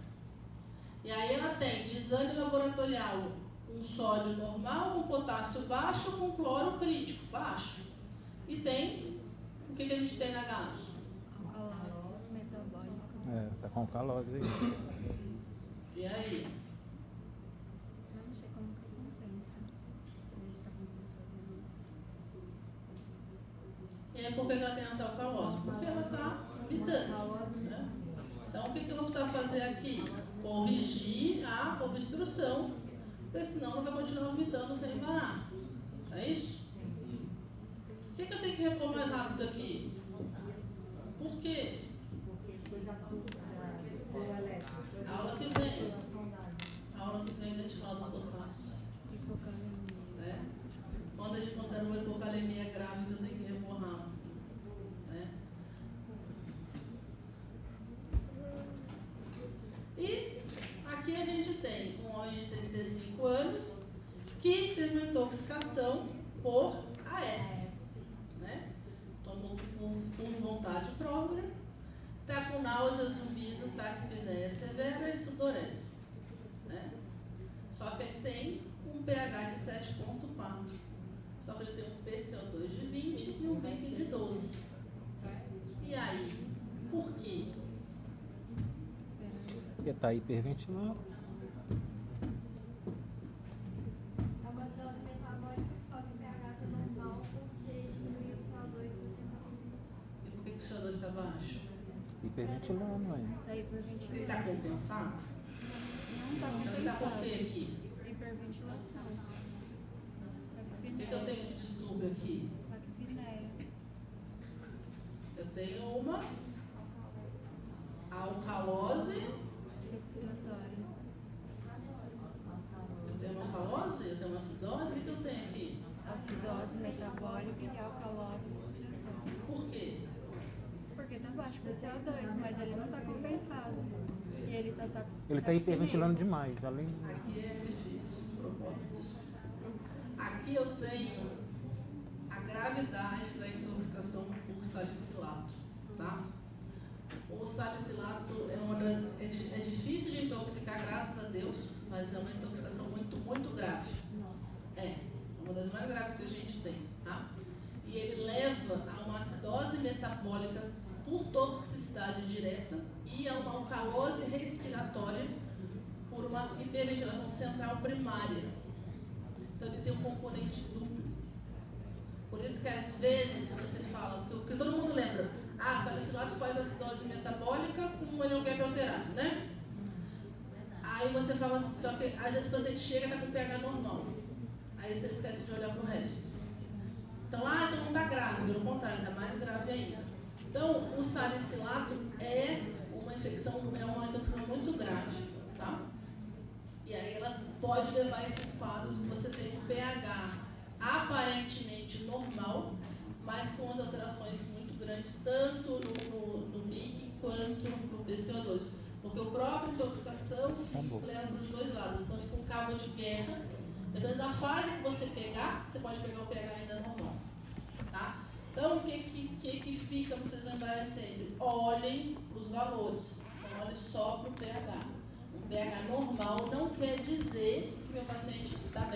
E aí ela tem de exame laboratorial um sódio normal, um potássio baixo com cloro crítico baixo. E tem, o que a gente tem na gaso? Alcalose metabólica. É, tá com calose aí. E aí? Não sei como que compensa. E aí por que ela tem essa alcalose? Porque ela está vomitando. Né? Então o que eu vou precisar fazer aqui? Corrigir a obstrução, porque senão ela vai continuar vomitando sem parar. É isso? Por que eu tenho que repor mais rápido aqui? Por quê? A aula que vem a gente fala do potássio. Né? Quando a gente considera uma hipocalemia grave, eu tenho que repor rápido. Né? E aqui a gente tem um homem de 35 anos que teve uma intoxicação por AS. Né? Tomou por vontade própria, está com náusea, zumbido, taquipneia severa e sudorese. Né? Só que ele tem um pH de 7,4. Só que ele tem um PCO2 de 20 e um PIC de 12. E aí, por quê? Porque tá hiperventilando. É uma dose metabólica que sobe o pH tá normal porque diminui o CO2 E por que o CO2 está baixo? Hiperventilando aí. Tá hiperventilação. Ele está compensado? Não tá Então ele está por compensado. quê aqui? Hiperventilação. O que eu tenho de distúrbio aqui? Taquipneia. Eu tenho uma alcalose. Respiratória. Eu tenho uma alcalose, eu tenho uma acidose. O que eu tenho aqui? Acidose metabólica e alcalose respiratória. Por quê? Porque tá baixo do CO2, mas ele não tá compensado. E ele tá Ele tá hiperventilando demais, além. Aqui é difícil, propósito. Aqui eu tenho a gravidade da intoxicação por salicilato, tá? O salicilato é difícil de intoxicar, graças a Deus, mas é uma intoxicação muito, muito grave. É uma das mais graves que a gente tem, tá? E ele leva a uma acidose metabólica por toxicidade direta e a uma alcalose respiratória por uma hiperventilação central primária. Então ele tem um componente duplo. Por isso que às vezes você fala, que todo mundo lembra, salicilato faz acidose metabólica com um anion-gap alterado, né? Aí você fala, só que às vezes o paciente chega e está com pH normal. Aí você esquece de olhar para o resto. Então, então não está grave, pelo contrário, ainda mais grave ainda. Então, o salicilato é uma intoxicação muito grave, tá? E aí ela pode levar a esses quadros que você tem um pH aparentemente normal, mas com as alterações muito grandes, tanto no PIC quanto no PCO2. Porque o próprio intoxicação leva para os dois lados. Então fica um cabo de guerra. Dependendo da fase que você pegar, você pode pegar o pH ainda normal. Tá? Então o que fica para vocês lembrarem sempre? Olhem os valores. Então, olhem só para o pH. O pH normal não quer dizer que meu paciente está bem.